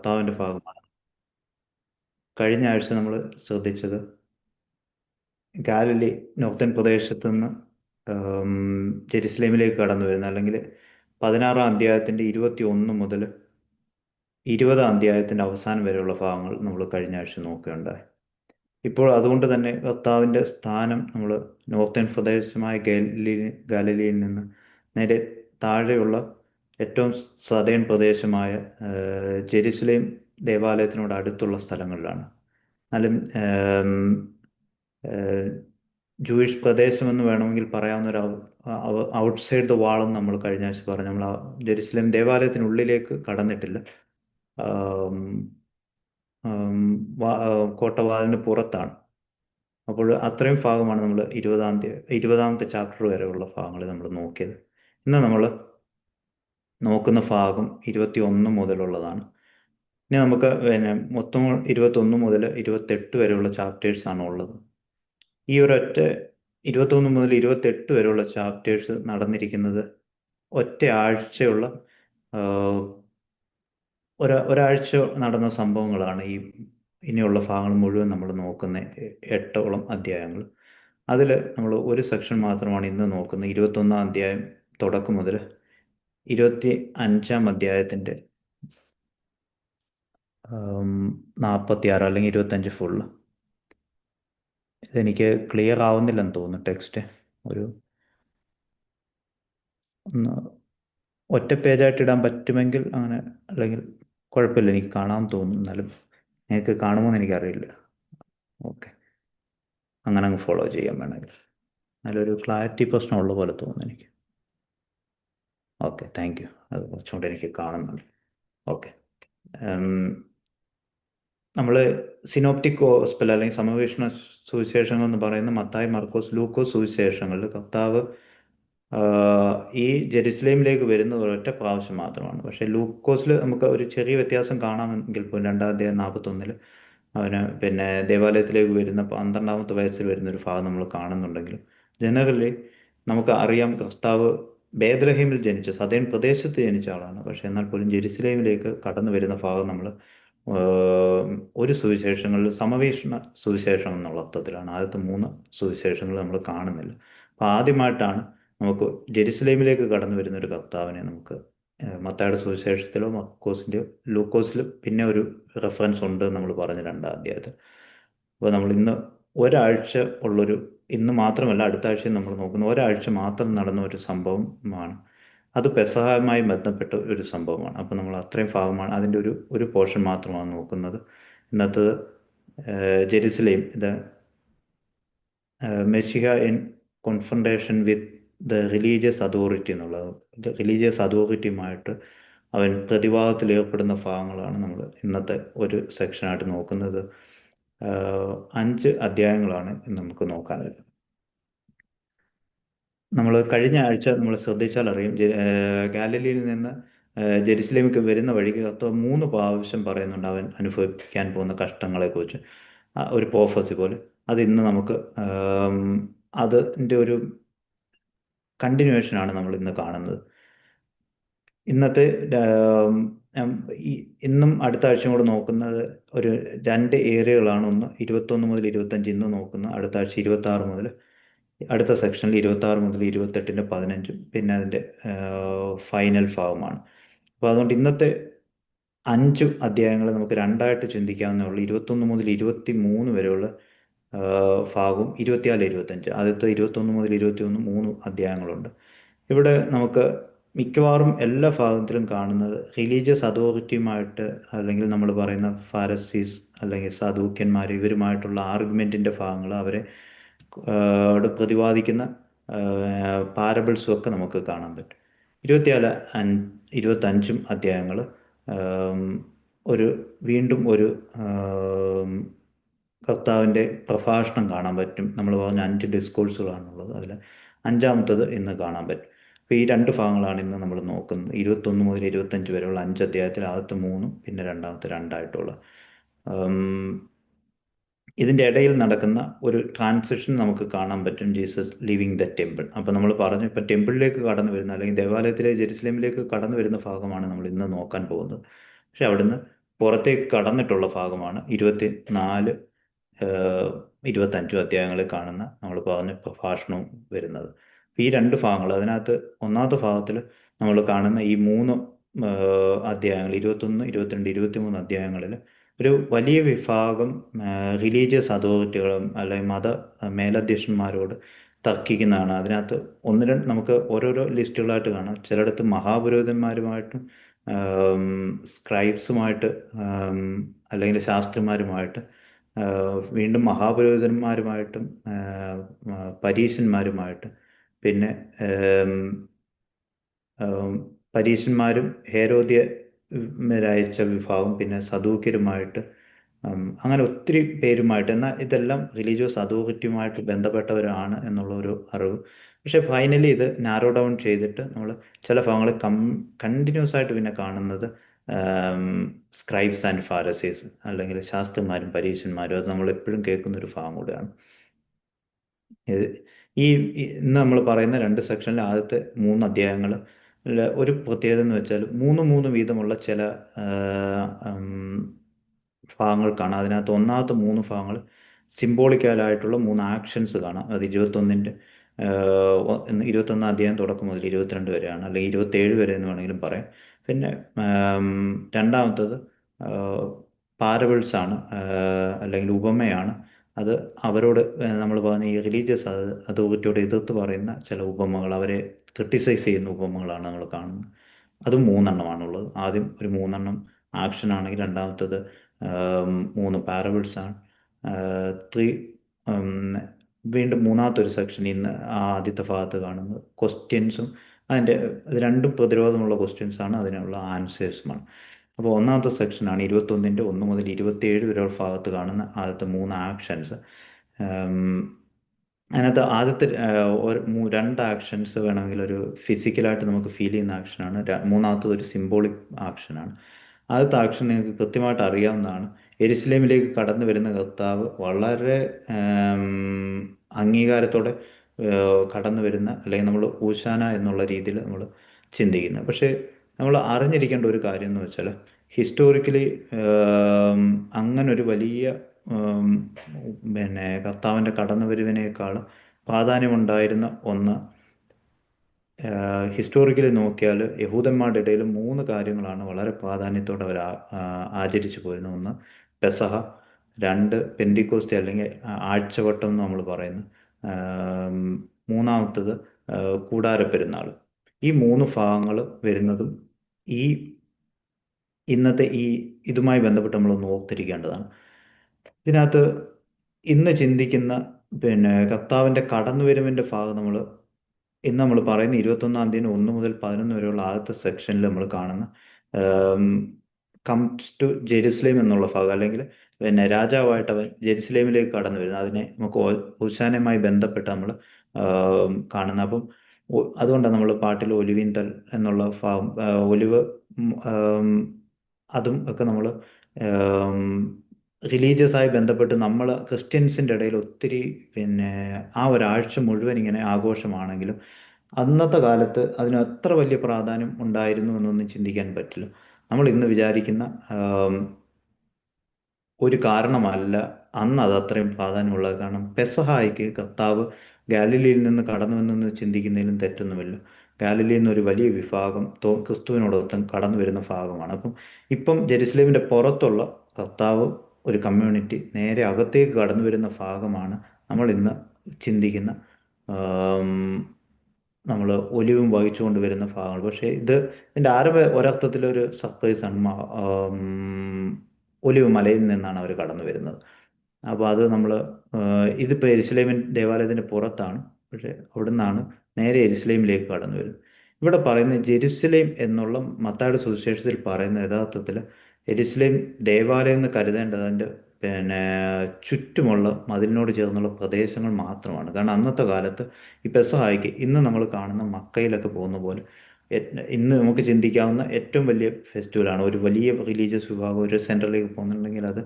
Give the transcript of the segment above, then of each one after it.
കർത്താവിൻ്റെ ഭാഗമാണ്. കഴിഞ്ഞ ആഴ്ച നമ്മൾ ശ്രദ്ധിച്ചത് ഗാലിലി നോർത്തേൺ പ്രദേശത്ത് നിന്ന് ആം, ജെറുസലേമിലേക്ക് കടന്നു വരുന്ന, അല്ലെങ്കിൽ 16-ാം അധ്യായത്തിൻ്റെ 21 മുതൽ 20-ാം അധ്യായത്തിൻ്റെ അവസാനം വരെയുള്ള ഭാഗങ്ങൾ നമ്മൾ കഴിഞ്ഞ ആഴ്ച നോക്കുകയുണ്ടായി. ഇപ്പോൾ അതുകൊണ്ട് തന്നെ കർത്താവിൻ്റെ സ്ഥാനം നമ്മൾ നോർത്തേൺ പ്രദേശമായ ഗാലിലിയിൽ നിന്ന് നേരെ താഴെയുള്ള ഏറ്റവും സതേൺ പ്രദേശമായ ജെറുസലേം ദേവാലയത്തിനോട് അടുത്തുള്ള സ്ഥലങ്ങളിലാണ്. എന്നാലും ജൂയിഷ് പ്രദേശമെന്ന് വേണമെങ്കിൽ പറയാവുന്ന ഒരു ഔട്ട്സൈഡ് ദ വാളെന്ന് നമ്മൾ കഴിഞ്ഞ ആഴ്ച പറഞ്ഞു. നമ്മൾ ജെറുസലേം ദേവാലയത്തിനുള്ളിലേക്ക് കടന്നിട്ടില്ല. ആം, ആം, കോട്ടവാതിലിന് പുറത്താണ്. അപ്പോൾ അത്രയും ഭാഗമാണ് നമ്മൾ 20-ാമത്തെ ചാപ്റ്റർ വരെയുള്ള ഭാഗങ്ങൾ നമ്മൾ നോക്കിയത്. ഇന്ന് നമ്മൾ നോക്കുന്ന ഭാഗം 21 മുതലുള്ളതാണ്. ഇനി നമുക്ക് മൊത്തം 21 മുതൽ 28 വരെയുള്ള ചാപ്റ്റേഴ്സാണ് ഉള്ളത്. ഈ ഒരൊറ്റ 21 മുതൽ 28 വരെയുള്ള ചാപ്റ്റേഴ്സ് നടന്നിരിക്കുന്നത് ഒറ്റ ആഴ്ചയുള്ള ആ, ഒരാഴ്ച നടന്ന സംഭവങ്ങളാണ്. ഇനിയുള്ള ഭാഗങ്ങൾ മുഴുവൻ നമ്മൾ നോക്കുന്ന 8ഓളം അധ്യായങ്ങൾ. അതിൽ നമ്മൾ ഒരു സെക്ഷൻ മാത്രമാണ് ഇന്ന് നോക്കുന്നത്. 21-ാം അധ്യായം തുടക്കം മുതൽ 25-ാം അധ്യായത്തിൻ്റെ 46 അല്ലെങ്കിൽ 25 ഫുള്ള്. ഇതെനിക്ക് ക്ലിയർ ആവുന്നില്ലെന്ന് തോന്നുന്നു. ടെക്സ്റ്റ് ഒരു ഒന്ന് ഒറ്റ പേജായിട്ട് ഇടാൻ പറ്റുമെങ്കിൽ അങ്ങനെ, അല്ലെങ്കിൽ കുഴപ്പമില്ല, എനിക്ക് കാണാൻ തോന്നും. എന്നാലും നിങ്ങൾക്ക് കാണുമോയെന്ന് എനിക്കറിയില്ല. ഓക്കെ, അങ്ങനെ അങ്ങ് ഫോളോ ചെയ്യാൻ വേണമെങ്കിൽ. നല്ലൊരു ക്ലാരിറ്റി പ്രശ്നമുള്ള പോലെ തോന്നുന്നു എനിക്ക്. Okay, thank you. അത് കുറച്ചുകൂടെ എനിക്ക് കാണുന്നുണ്ട്. ഓക്കെ, നമ്മൾ സിനോപ്റ്റിക് ഗോസ്പൽ അല്ലെങ്കിൽ സമവേഷണ സുവിശേഷങ്ങൾ എന്ന് പറയുന്ന മത്തായി, മർക്കോസ്, ലൂക്കോസ് സുവിശേഷങ്ങളിൽ കർത്താവ് ഈ ജെറുസലേമിലേക്ക് വരുന്നത് ഒരൊറ്റ പ്രാവശ്യം മാത്രമാണ്. പക്ഷേ ലൂക്കോസിൽ നമുക്ക് ഒരു ചെറിയ വ്യത്യാസം കാണാമെങ്കിൽ പോലും 2-ാം അധ്യായം 41 അവന് ദേവാലയത്തിലേക്ക് വരുന്ന 12-ാമത്തെ വയസ്സിൽ വരുന്ന ഒരു ഭാഗം നമ്മൾ കാണുന്നുണ്ടെങ്കിലും ജനറലി നമുക്ക് അറിയാം കർത്താവ് ബേത്ലഹേമിൽ ജനിച്ച സദേൺ പ്രദേശത്ത് ജനിച്ച ആളാണ്. പക്ഷേ എന്നാൽ പോലും ജെറുസലേമിലേക്ക് കടന്നു വരുന്ന ഭാഗം നമ്മൾ ഒരു സുവിശേഷങ്ങളിൽ സമവേഷണ സുവിശേഷം എന്നുള്ള അർത്ഥത്തിലാണ്. ആദ്യത്തെ 3 സുവിശേഷങ്ങൾ നമ്മൾ കാണുന്നില്ല. അപ്പോൾ ആദ്യമായിട്ടാണ് നമുക്ക് ജെറുസലേമിലേക്ക് കടന്നു വരുന്ന ഒരു കർത്താവിനെ നമുക്ക് മത്തായിയുടെ സുവിശേഷത്തിലോ മർക്കോസിൻ്റെയോ ലൂക്കോസിലോ പിന്നെ ഒരു റെഫറൻസ് ഉണ്ട് നമ്മൾ പറഞ്ഞ 2-ാം അധ്യായത്തിൽ. അപ്പോൾ നമ്മൾ ഇന്ന് ഒരാഴ്ച ഉള്ളൊരു, ഇന്ന് മാത്രമല്ല അടുത്ത ആഴ്ചയും നമ്മൾ നോക്കുന്ന ഒരാഴ്ച മാത്രം നടന്ന ഒരു സംഭവമാണ്. അത് പെസഹയുമായി ബന്ധപ്പെട്ട ഒരു സംഭവമാണ്. അപ്പോൾ നമ്മൾ അത്രയും ഭാഗമാണ്, അതിൻ്റെ ഒരു പോർഷൻ മാത്രമാണ് നോക്കുന്നത്. ഇന്നത്തത് ജെറുസലേം, ഇത് Messiah in confrontation with the religious authority എന്നുള്ളത്. റിലീജിയസ് അതോറിറ്റിയുമായിട്ട് അവൻ പ്രതിവാദത്തിൽ ഏർപ്പെടുന്ന ഭാഗങ്ങളാണ് നമ്മൾ ഇന്നത്തെ ഒരു സെക്ഷനായിട്ട് നോക്കുന്നത്. 5 അധ്യായങ്ങളാണ് ഇന്ന് നമുക്ക് നോക്കാനുള്ളത്. നമ്മൾ കഴിഞ്ഞ ആഴ്ച നമ്മൾ ശ്രദ്ധിച്ചാൽ അറിയും, ഗാലിലിയിൽ നിന്ന് ജെറുസലേമിലേക്ക് വരുന്ന വഴിക്ക് കർത്താവ് 3 പ്രാവശ്യം പറയുന്നുണ്ട് അവൻ അനുഭവിക്കാൻ പോകുന്ന കഷ്ടങ്ങളെക്കുറിച്ച്. ഒരു പ്രോഫസി പോലെ. അത് ഇന്ന് നമുക്ക് അതിൻ്റെ ഒരു കണ്ടിന്യൂവേഷനാണ് നമ്മൾ ഇന്ന് കാണുന്നത്. ഇന്നത്തെ ഇന്നും അടുത്ത ആഴ്ചയും കൂടെ നോക്കുന്നത് ഒരു 2 ഏരിയകളാണ്. ഒന്ന് 21 മുതൽ 25 ഇന്ന് നോക്കുന്നു. അടുത്ത ആഴ്ച 26 മുതൽ, അടുത്ത സെക്ഷനിൽ 26 മുതൽ 28-ൻ്റെ 15, പിന്നെ അതിൻ്റെ ഫൈനൽ ഭാഗമാണ്. അപ്പോൾ അതുകൊണ്ട് ഇന്നത്തെ 5 അധ്യായങ്ങൾ നമുക്ക് 2ആയിട്ട് ചിന്തിക്കാവുന്നേ ഉള്ളൂ. 21 മുതൽ 23 വരെയുള്ള ഭാഗവും 24, 25. ആദ്യത്തെ 21 മുതൽ 21 3 അധ്യായങ്ങളുണ്ട്. ഇവിടെ നമുക്ക് മിക്കവാറും എല്ലാ ഭാഗത്തിലും കാണുന്നത് റിലീജിയസ് അതോറിറ്റിയുമായിട്ട്, അല്ലെങ്കിൽ നമ്മൾ പറയുന്ന ഫാരസീസ് അല്ലെങ്കിൽ സദൂക്യന്മാർ, ഇവരുമായിട്ടുള്ള ആർഗ്യുമെൻറ്റിൻ്റെ ഭാഗങ്ങൾ, അവരെ പ്രതിപാദിക്കുന്ന പാരബിൾസും ഒക്കെ നമുക്ക് കാണാൻ പറ്റും. 24, 25 അധ്യായങ്ങൾ വീണ്ടും ഒരു കർത്താവിൻ്റെ പ്രഭാഷണം കാണാൻ പറ്റും. നമ്മൾ പറഞ്ഞ 5 ഡിസ്കോഴ്സുകളാണുള്ളത്. അതിൽ 5-ാമത്തത് ഇന്ന് കാണാൻ പറ്റും. അപ്പോൾ ഈ 2 ഭാഗങ്ങളാണ് ഇന്ന് നമ്മൾ നോക്കുന്നത്. 21 മുതൽ 25 വരെയുള്ള 5 അധ്യായത്തിൽ ആദ്യത്തെ 3, പിന്നെ 2-ാമത്തെ 2ആയിട്ടുള്ള. ഇതിൻ്റെ ഇടയിൽ നടക്കുന്ന ഒരു ട്രാൻസിഷൻ നമുക്ക് കാണാൻ പറ്റും. Jesus living the temple. അപ്പോൾ നമ്മൾ പറഞ്ഞു, ഇപ്പം ടെമ്പിളിലേക്ക് കടന്നു വരുന്ന, അല്ലെങ്കിൽ ദേവാലയത്തിലെ ജെറുസലേമിലേക്ക് കടന്നു വരുന്ന ഭാഗമാണ് നമ്മൾ ഇന്ന് നോക്കാൻ പോകുന്നത്. പക്ഷെ അവിടുന്ന് പുറത്തേക്ക് കടന്നിട്ടുള്ള ഭാഗമാണ് 24 ഏഹ്, 25 അധ്യായങ്ങളിൽ കാണുന്ന നമ്മൾ പറഞ്ഞ പ്രഭാഷണവും വരുന്നത്. ഈ രണ്ട് ഭാഗങ്ങൾ, അതിനകത്ത് ഒന്നാമത്തെ ഭാഗത്തിൽ നമ്മൾ കാണുന്ന ഈ മൂന്ന് അധ്യായങ്ങൾ, 21, 22, 23 അധ്യായങ്ങളിൽ ഒരു വലിയ വിഭാഗം റിലീജിയസ് അതോറിറ്റികളും അല്ലെങ്കിൽ മത മേലധ്യക്ഷന്മാരോട് തർക്കിക്കുന്നതാണ്. അതിനകത്ത് ഒന്ന് രണ്ട് നമുക്ക് ഓരോരോ ലിസ്റ്റുകളായിട്ട് കാണാം. ചിലയിടത്ത് മഹാപുരോഹിതന്മാരുമായിട്ടും സ്ക്രൈബ്സുമായിട്ട്, അല്ലെങ്കിൽ ശാസ്ത്രിമാരുമായിട്ട്, വീണ്ടും മഹാപുരോഹിതന്മാരുമായിട്ടും പരീശന്മാരുമായിട്ടും, പിന്നെ ഏം, ആം, പരീശന്മാരും ഹേരോദ്യരയച്ച വിഭാഗം, പിന്നെ സദൂക്യരുമായിട്ട്, അങ്ങനെ ഒത്തിരി പേരുമായിട്ട്. എന്നാൽ ഇതെല്ലാം റിലീജിയസ് അതോറിറ്റിയുമായിട്ട് ബന്ധപ്പെട്ടവരാണ് എന്നുള്ള ഒരു അറിവ്. പക്ഷെ ഫൈനലി ഇത് നാരോ ഡൗൺ ചെയ്തിട്ട് നമ്മൾ ചില ഭാഗങ്ങൾ കണ്ടിന്യൂസ് ആയിട്ട് പിന്നെ കാണുന്നത് സ്ക്രൈബ്സ് ആൻഡ് ഫാരസീസ്, അല്ലെങ്കിൽ ശാസ്ത്രന്മാരും പരീശന്മാരും. അത് നമ്മൾ എപ്പോഴും കേൾക്കുന്ന ഒരു ഭാഗം കൂടെയാണ് ഇത്. ഇന്ന് നമ്മൾ പറയുന്ന രണ്ട് സെക്ഷനിലെ ആദ്യത്തെ 3 അധ്യായങ്ങൾ ഒരു പ്രത്യേകത എന്ന് വെച്ചാൽ മൂന്ന് മൂന്ന് വീതമുള്ള ചില ഭാഗങ്ങൾ കാണാം. അതിനകത്ത് ഒന്നാമത്തെ 3 ഭാഗങ്ങൾ സിംബോളിക്കലായിട്ടുള്ള 3 ആക്ഷൻസ് കാണാം. അത് 21 അധ്യായം തുടക്കം മുതൽ 22 വരെയാണ്, അല്ലെങ്കിൽ 27 വരെ എന്ന് വേണമെങ്കിലും പറയാം. പിന്നെ രണ്ടാമത്തത് പാരബിൾസ് ആണ്, അല്ലെങ്കിൽ ഉപമയാണ്. അത് അവരോട് നമ്മൾ പറഞ്ഞ ഈ റിലീജിയസ് അതോറിറ്റിയോട് എതിർത്ത് പറയുന്ന ചില ഉപമകൾ, അവരെ ക്രിട്ടിസൈസ് ചെയ്യുന്ന ഉപമകളാണ് നമ്മൾ കാണുന്നത്. അതും 3 എണ്ണമാണുള്ളത്. ആദ്യം ഒരു 3 എണ്ണം ആക്ഷൻ ആണെങ്കിൽ രണ്ടാമത്തത് 3 പാരബിൾസ് ആണ്. ത്രീ വീണ്ടും മൂന്നാമത്തെ ഒരു സെക്ഷൻ ഇന്ന് ആദ്യത്തെ ഭാഗത്ത് കാണുന്നത് ക്വസ്റ്റ്യൻസും, അതിൻ്റെ ഇത് രണ്ടും പ്രതിരോധമുള്ള ക്വസ്റ്റ്യൻസ് ആണ്, അതിനുള്ള ആൻസേഴ്സുമാണ്. അപ്പോൾ ഒന്നാമത്തെ സെക്ഷനാണ് 21-ൻ്റെ 1 മുതൽ 27 വരെയുള്ള ഭാഗത്ത് കാണുന്ന ആദ്യത്തെ 3 ആക്ഷൻസ്. അതിനകത്ത് ആദ്യത്തെ 2 ആക്ഷൻസ് വേണമെങ്കിൽ ഒരു ഫിസിക്കലായിട്ട് നമുക്ക് ഫീൽ ചെയ്യുന്ന ആക്ഷനാണ്. മൂന്നാമത്തത് ഒരു സിംബോളിക് ആക്ഷനാണ്. ആദ്യത്തെ ആക്ഷൻ നിങ്ങൾക്ക് കൃത്യമായിട്ട് അറിയാവുന്നതാണ്. യെരുശലേമിലേക്ക് കടന്നു വരുന്ന കർത്താവ് വളരെ അംഗീകാരത്തോടെ കടന്നു വരുന്ന, അല്ലെങ്കിൽ നമ്മൾ ഊശാന എന്നുള്ള രീതിയിൽ നമ്മൾ ചിന്തിക്കുന്നത്. പക്ഷേ നമ്മൾ അറിഞ്ഞിരിക്കേണ്ട ഒരു കാര്യം എന്ന് വെച്ചാൽ, ഹിസ്റ്റോറിക്കലി അങ്ങനൊരു വലിയ പിന്നെ കർത്താവിൻ്റെ കടന്നുവരവിനേക്കാൾ പ്രാധാന്യമുണ്ടായിരുന്ന ഒന്ന്, ഹിസ്റ്റോറിക്കലി നോക്കിയാൽ യഹൂദന്മാരുടെ ഇടയിൽ 3 കാര്യങ്ങളാണ് വളരെ പ്രാധാന്യത്തോടെ അവർ ആചരിച്ചു പോയിരുന്നത്. ഒന്ന് പെസഹ, 2 പെന്തിക്കോസ്തി അല്ലെങ്കിൽ ആഴ്ചവട്ടം എന്ന് നമ്മൾ പറയുന്നു, മൂന്നാമത്തത് കൂടാരപ്പെരുന്നാൾ. ഈ 3 ഭാഗങ്ങൾ വരുന്നതും ഈ ഇന്നത്തെ ഇതുമായി ബന്ധപ്പെട്ട് നമ്മളൊന്ന് ഓർത്തിരിക്കേണ്ടതാണ്. ഇതിനകത്ത് ഇന്ന് ചിന്തിക്കുന്ന പിന്നെ കർത്താവിൻ്റെ കടന്നുവരവിൻ്റെ ഭാഗം ഇന്ന് നമ്മൾ പറയുന്ന 21-ാം തീയതി 1 മുതൽ 11 വരെയുള്ള ആദ്യത്തെ സെക്ഷനിൽ നമ്മൾ കാണുന്ന കംസ് ടു ജെറുസലേം എന്നുള്ള ഭാഗം, അല്ലെങ്കിൽ പിന്നെ രാജാവായിട്ട് അവൻ ജെറുസലേമിലേക്ക് കടന്നു വരുന്നത്, അതിനെ നമുക്ക് ഹോശാനയുമായി ബന്ധപ്പെട്ട് നമ്മൾ കാണുന്നത്. അപ്പം അതുകൊണ്ടാണ് നമ്മൾ പാട്ടിൽ ഒലിവിന്തൽ എന്നുള്ള ഭാഗം, ഒലിവ്, അതും ഒക്കെ നമ്മൾ റിലീജിയസായി ബന്ധപ്പെട്ട് നമ്മൾ ക്രിസ്ത്യൻസിൻ്റെ ഇടയിൽ ഒത്തിരി പിന്നെ ആ ഒരാഴ്ച മുഴുവൻ ഇങ്ങനെ ആഘോഷമാണെങ്കിലും അന്നത്തെ കാലത്ത് അതിന് അത്ര വലിയ പ്രാധാന്യം ഉണ്ടായിരുന്നു എന്നൊന്നും ചിന്തിക്കാൻ പറ്റില്ല. നമ്മൾ ഇന്ന് വിചാരിക്കുന്ന ഒരു കാരണമല്ല അന്ന് അത് അത്രയും പ്രാധാന്യമുള്ളത്. കാരണം പെസഹായിക്ക് കർത്താവ് ഗാലിലിയിൽ നിന്ന് കടന്നുവെന്ന് ചിന്തിക്കുന്നതിലും തെറ്റൊന്നുമില്ല. ഗാലിലിയിൽ നിന്ന് ഒരു വലിയ വിഭാഗം ക്രിസ്തുവിനോടൊപ്പം കടന്നു വരുന്ന ഭാഗമാണ്. ഇപ്പം ജെറുസലേമിൻ്റെ പുറത്തുള്ള കർത്താവ് ഒരു കമ്മ്യൂണിറ്റി നേരെ അകത്തേക്ക് കടന്നു വരുന്ന ഭാഗമാണ് നമ്മൾ ഇന്ന് ചിന്തിക്കുന്ന നമ്മൾ ഒലിവും വഹിച്ചുകൊണ്ട് വരുന്ന ഭാഗങ്ങൾ. പക്ഷേ ഇതിൻ്റെ ആരംഭ ഒരർത്ഥത്തിലൊരു സർപ്രൈസാണ്. ഒലിവ് മലയിൽ നിന്നാണ് അവർ കടന്നു വരുന്നത്. അപ്പോൾ അത് നമ്മൾ ഇതിപ്പോൾ യെരുശലേമിൻ ദേവാലയത്തിൻ്റെ പുറത്താണ്, പക്ഷേ അവിടെ നിന്നാണ് നേരെ യെരുശലേമിലേക്ക് കടന്നു വരുന്നത്. ഇവിടെ പറയുന്ന ജെറുസലേം എന്നുള്ള മത്തായിയുടെ സുവിശേഷത്തിൽ പറയുന്ന യഥാർത്ഥത്തിൽ യെരുശലേം ദേവാലയം എന്ന് കരുതേണ്ടത് അതിൻ്റെ പിന്നെ ചുറ്റുമുള്ള മതിലിനോട് ചേർന്നുള്ള പ്രദേശങ്ങൾ മാത്രമാണ്. കാരണം അന്നത്തെ കാലത്ത് ഈ പെസഹായ്ക്ക് ഇന്ന് നമ്മൾ കാണുന്ന മക്കയിലൊക്കെ പോകുന്ന പോലെ ഇന്ന് നമുക്ക് ചിന്തിക്കാവുന്ന ഏറ്റവും വലിയ ഫെസ്റ്റിവലാണ്. ഒരു വലിയ റിലീജിയസ് വിഭാഗം ഒരു സെൻറ്ററിലേക്ക് പോകുന്നുണ്ടെങ്കിൽ അത്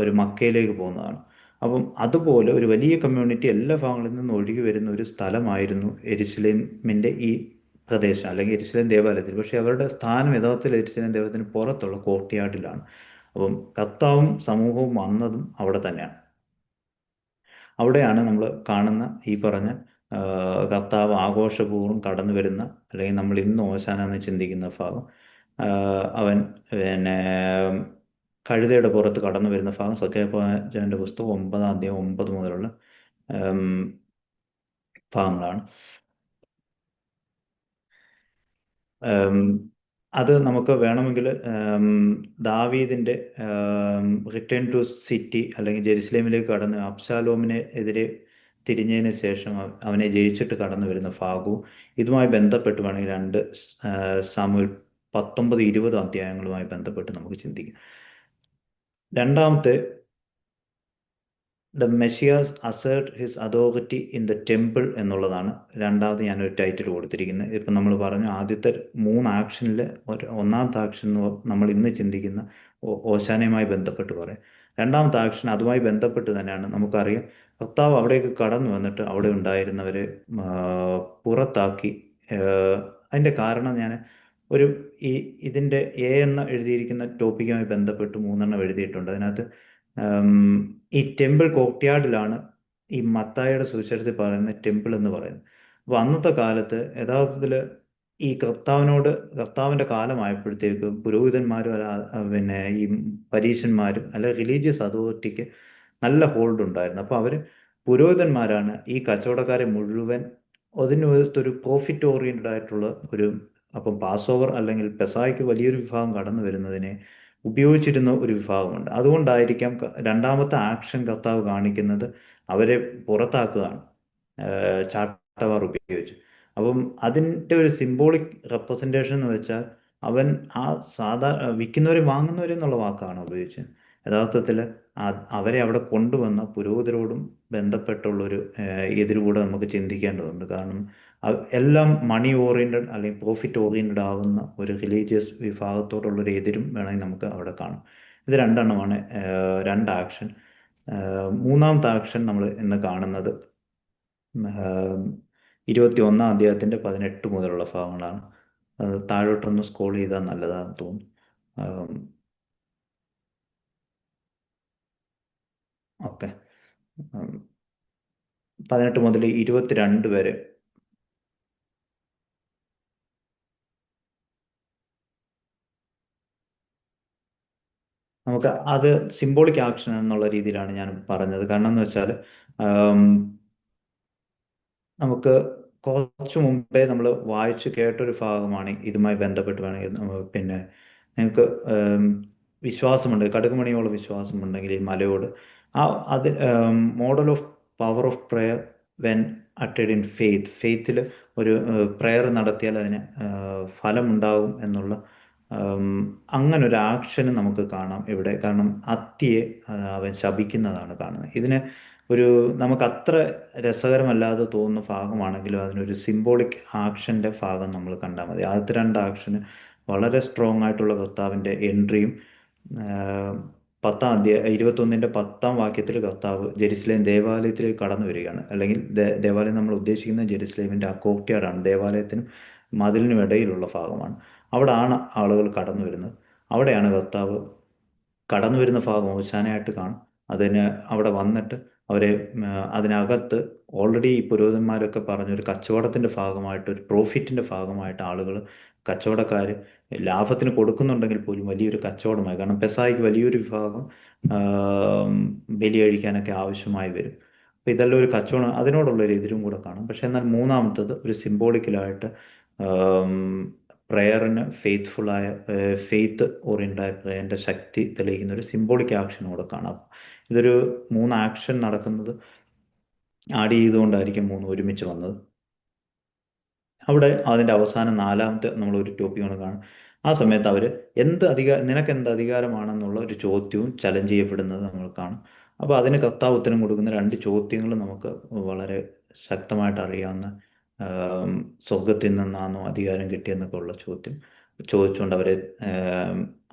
ഒരു മക്കയിലേക്ക് പോകുന്നതാണ്. അപ്പം അതുപോലെ ഒരു വലിയ കമ്മ്യൂണിറ്റി എല്ലാ ഭാഗങ്ങളിൽ നിന്നും ഒഴുകി വരുന്ന ഒരു സ്ഥലമായിരുന്നു യെരുശലേമിൻ്റെ ഈ പ്രദേശം അല്ലെങ്കിൽ എരുസലേം ദേവാലയത്തിൽ. പക്ഷേ അവരുടെ സ്ഥാനം യഥാർത്ഥത്തിൽ എരുസലേം ദേവാലയത്തിന് പുറത്തുള്ള കോർട്ട്യാർഡിലാണ്. അപ്പം കർത്താവും സമൂഹവും വന്നതും അവിടെ തന്നെയാണ്. അവിടെയാണ് നമ്മൾ കാണുന്ന ഈ പറഞ്ഞ ആ, കർത്താവ് ആഘോഷപൂർവ്വം കടന്നു വരുന്ന, അല്ലെങ്കിൽ നമ്മൾ ഇന്ന് ഓശാന എന്ന് ചിന്തിക്കുന്ന ഭാഗം, ആ, അവൻ പിന്നെ കഴുതയുടെ പുറത്ത് കടന്നു വരുന്ന ഭാഗം സത്യാപ്രവചനന്റെ പുസ്തകം 9-ാം അധ്യായം 9 മുതലുള്ള ഉം, ഭാഗങ്ങളാണ്. ഉം, അത് നമുക്ക് വേണമെങ്കിൽ ദാവീദിന്റെ റിട്ടേൺ ടു സിറ്റി അല്ലെങ്കിൽ ജെറുസലേമിലേക്ക് കടന്ന് അബ്ശാലോമിനെ എതിരെ തിരിഞ്ഞതിന് ശേഷം അവനെ ജയിച്ചിട്ട് കടന്നു വരുന്ന ഭാഗവും ഇതുമായി ബന്ധപ്പെട്ട് വേണമെങ്കിൽ സാമുവേൽ 19-20 അധ്യായങ്ങളുമായി ബന്ധപ്പെട്ട് നമുക്ക് ചിന്തിക്കാം. രണ്ടാമത്തെ, the Messiah's assert his authority in the temple എന്നുള്ളതാണ് രണ്ടാമത് ഞാനൊരു ടൈറ്റിൽ കൊടുത്തിരിക്കുന്നത്. ഇപ്പം നമ്മൾ പറഞ്ഞു ആദ്യത്തെ 3 ആക്ഷനിൽ ഒന്നാമത്തെ ആക്ഷൻ നമ്മൾ ഇന്ന് ചിന്തിക്കുന്ന ഓശാനയുമായി ബന്ധപ്പെട്ട് പറയാം. രണ്ടാമത്തെ ആക്ഷൻ അതുമായി ബന്ധപ്പെട്ട് തന്നെയാണ്. നമുക്കറിയാം കർത്താവ് അവിടേക്ക് കടന്നു വന്നിട്ട് അവിടെ ഉണ്ടായിരുന്നവരെ ആ, പുറത്താക്കി. ആ, അതിൻ്റെ കാരണം ഞാൻ ഒരു ഈ ഇതിൻ്റെ എ എന്ന് എഴുതിയിരിക്കുന്ന ടോപ്പിക്കുമായി ബന്ധപ്പെട്ട് 3 എഴുതിയിട്ടുണ്ട്. അതിനകത്ത് ഉം, ഈ ടെമ്പിൾ കോർട്ട്യാർഡിലാണ് ഈ മത്തായിയുടെ സുവിശേഷത്തിൽ പറയുന്ന ടെമ്പിൾ എന്ന് പറയുന്നത്. അപ്പോൾ അന്നത്തെ കാലത്ത് യഥാർത്ഥത്തിൽ ഈ കർത്താവിൻ്റെ കാലമായപ്പോഴത്തേക്ക് പുരോഹിതന്മാരും പിന്നെ ഈ പരീശന്മാരും അല്ല റിലീജിയസ് അതോറിറ്റിക്ക് നല്ല ഹോൾഡ് ഉണ്ടായിരുന്നു. അപ്പോൾ അവർ പുരോഹിതന്മാരാണ് ഈ കച്ചവടക്കാരെ മുഴുവൻ അതിനകത്തൊരു പ്രോഫിറ്റ് ഓറിയൻറ്റഡ് ആയിട്ടുള്ള ഒരു, അപ്പം പാസ് ഓവർ അല്ലെങ്കിൽ പെസായ്ക്ക് വലിയൊരു വിഭാഗം കടന്നു വരുന്നതിനെ ഉപയോഗിച്ചിരുന്ന ഒരു വിഭാഗമുണ്ട്. അതുകൊണ്ടായിരിക്കാം രണ്ടാമത്തെ ആക്ഷൻ കർത്താവ് കാണിക്കുന്നത് അവരെ പുറത്താക്കുകയാണ് ചാട്ടവാർ ഉപയോഗിച്ച്. അപ്പം അതിൻ്റെ ഒരു സിംബോളിക് റെപ്രസെൻറ്റേഷൻ എന്ന് വെച്ചാൽ അവൻ ആ വിൽക്കുന്നവരും വാങ്ങുന്നവരും എന്നുള്ള വാക്കാണ് ഉപയോഗിച്ചത്. യഥാർത്ഥത്തിൽ അവരെ അവിടെ കൊണ്ടുവന്ന പുരോഹിതരോടും ബന്ധപ്പെട്ടുള്ളൊരു എതിരുകൂടെ നമുക്ക് ചിന്തിക്കേണ്ടതുണ്ട്. കാരണം എല്ലാം മണി ഓറിയൻറ്റഡ് അല്ലെങ്കിൽ പ്രോഫിറ്റ് ഓറിയൻറ്റഡ് ആവുന്ന ഒരു റിലീജിയസ് വിഭാഗത്തോടുള്ളൊരു എതിരും വേണമെങ്കിൽ നമുക്ക് അവിടെ കാണാം. ഇത് രണ്ടെണ്ണമാണ് രണ്ട് ആക്ഷൻ. മൂന്നാമത്തെ ആക്ഷൻ നമ്മൾ ഇന്ന് കാണുന്നത് 21-ാം അധ്യായത്തിൻ്റെ 18 മുതലുള്ള ഭാഗങ്ങളാണ്. താഴോട്ടൊന്ന് സ്ക്രോൾ ചെയ്താൽ നല്ലതാണെന്ന് തോന്നുന്നു. ഓക്കെ. 18 മുതൽ 22 വരെ നമുക്ക് അത് സിംബോളിക് ആക്ഷൻ എന്നുള്ള രീതിയിലാണ് ഞാൻ പറഞ്ഞത്. കാരണം എന്ന് വെച്ചാൽ നമുക്ക് കുറച്ച് മുമ്പേ നമ്മൾ വായിച്ച് കേട്ടൊരു ഭാഗമാണ് ഇതുമായി ബന്ധപ്പെട്ട് വേണമെങ്കിൽ പിന്നെ നിങ്ങൾക്ക് വിശ്വാസമുണ്ട്, കടുകുമണിയോളം വിശ്വാസമുണ്ടെങ്കിൽ ഈ മലയോട് ആ അത് model of power of prayer when അറ്റഡ് ഇൻ ഫെയ്ത്തിൽ ഒരു പ്രെയർ നടത്തിയാൽ അതിന് ഫലമുണ്ടാകും എന്നുള്ള അങ്ങനെ ഒരു ആക്ഷന് നമുക്ക് കാണാം ഇവിടെ. കാരണം അത്തിയെ അവൻ ശപിക്കുന്നതാണ് കാണുന്നത്. ഇതിന് ഒരു നമുക്ക് അത്ര രസകരമല്ലാതെ തോന്നുന്ന ഭാഗമാണെങ്കിലും അതിനൊരു സിംബോളിക് ആക്ഷൻ്റെ ഭാഗം നമ്മൾ കണ്ടാൽ മതി. ആദ്യത്തെ രണ്ട് ആക്ഷന് വളരെ സ്ട്രോങ് ആയിട്ടുള്ള കർത്താവിൻ്റെ എൻട്രിയും 21-ന്റെ 10-ാം വാക്യത്തിൽ കർത്താവ് ജെറുസലേം ദേവാലയത്തിലേക്ക് കടന്നു വരികയാണ്. അല്ലെങ്കിൽ ദേവാലയം നമ്മൾ ഉദ്ദേശിക്കുന്ന ജെറുസലേമിൻ്റെ ആ കോർട്ട്യാർഡാണ്. ദേവാലയത്തിനും മതിലിനും ഇടയിലുള്ള ഭാഗമാണ്. അവിടെയാണ് ആളുകൾ കടന്നു വരുന്നത്. അവിടെയാണ് കർത്താവ് കടന്നു വരുന്ന ഭാഗം ഓശാനയായിട്ട് കാണും. അതിന് അവിടെ വന്നിട്ട് അവരെ അതിനകത്ത് ഓൾറെഡി ഈ പുരോഹിതന്മാരൊക്കെ പറഞ്ഞൊരു കച്ചവടത്തിൻ്റെ ഭാഗമായിട്ട്, ഒരു പ്രോഫിറ്റിൻ്റെ ഭാഗമായിട്ട് ആളുകൾ, കച്ചവടക്കാർ ലാഭത്തിന് കൊടുക്കുന്നുണ്ടെങ്കിൽ പോലും വലിയൊരു കച്ചവടമായി. കാരണം പെസായിക്ക് വലിയൊരു വിഭാഗം ബലി കഴിക്കാനൊക്കെ ആവശ്യമായി വരും. അപ്പോൾ ഇതെല്ലാം ഒരു കച്ചവടം, അതിനോടുള്ളൊരു എതിരും കൂടെ കാണും. പക്ഷേ എന്നാൽ മൂന്നാമത്തത് ഒരു സിംബോളിക്കലായിട്ട് പ്രെയറിന് ഫെയ്ത്ത്ഫുള്ളായ ഓറിയൻ്റായ പ്രേയറിൻ്റെ ശക്തി തെളിയിക്കുന്ന ഒരു സിംബോളിക് ആക്ഷൻ കൂടെ കാണാം. ഇതൊരു 3 ആക്ഷൻ നടക്കുന്നത് ആഡ് ചെയ്തുകൊണ്ടായിരിക്കും 3 ഒരുമിച്ച് വന്നത്. അവിടെ അതിൻ്റെ അവസാനം നാലാമത്തെ നമ്മളൊരു ടോപ്പിക്കാണ് കാണും. ആ സമയത്ത് അവർ നിനക്ക് എന്ത് അധികാരമാണെന്നുള്ള ഒരു ചോദ്യവും ചലഞ്ച് ചെയ്യപ്പെടുന്നത് നമ്മൾ കാണും. അപ്പോൾ അതിന് കർത്താവ് ഉത്തരം കൊടുക്കുന്ന 2 ചോദ്യങ്ങൾ നമുക്ക് വളരെ ശക്തമായിട്ട് അറിയാവുന്ന, സ്വർഗത്തിൽ നിന്നാണോ അധികാരം കിട്ടിയെന്നൊക്കെ ഉള്ള ചോദ്യം ചോദിച്ചുകൊണ്ട് അവരെ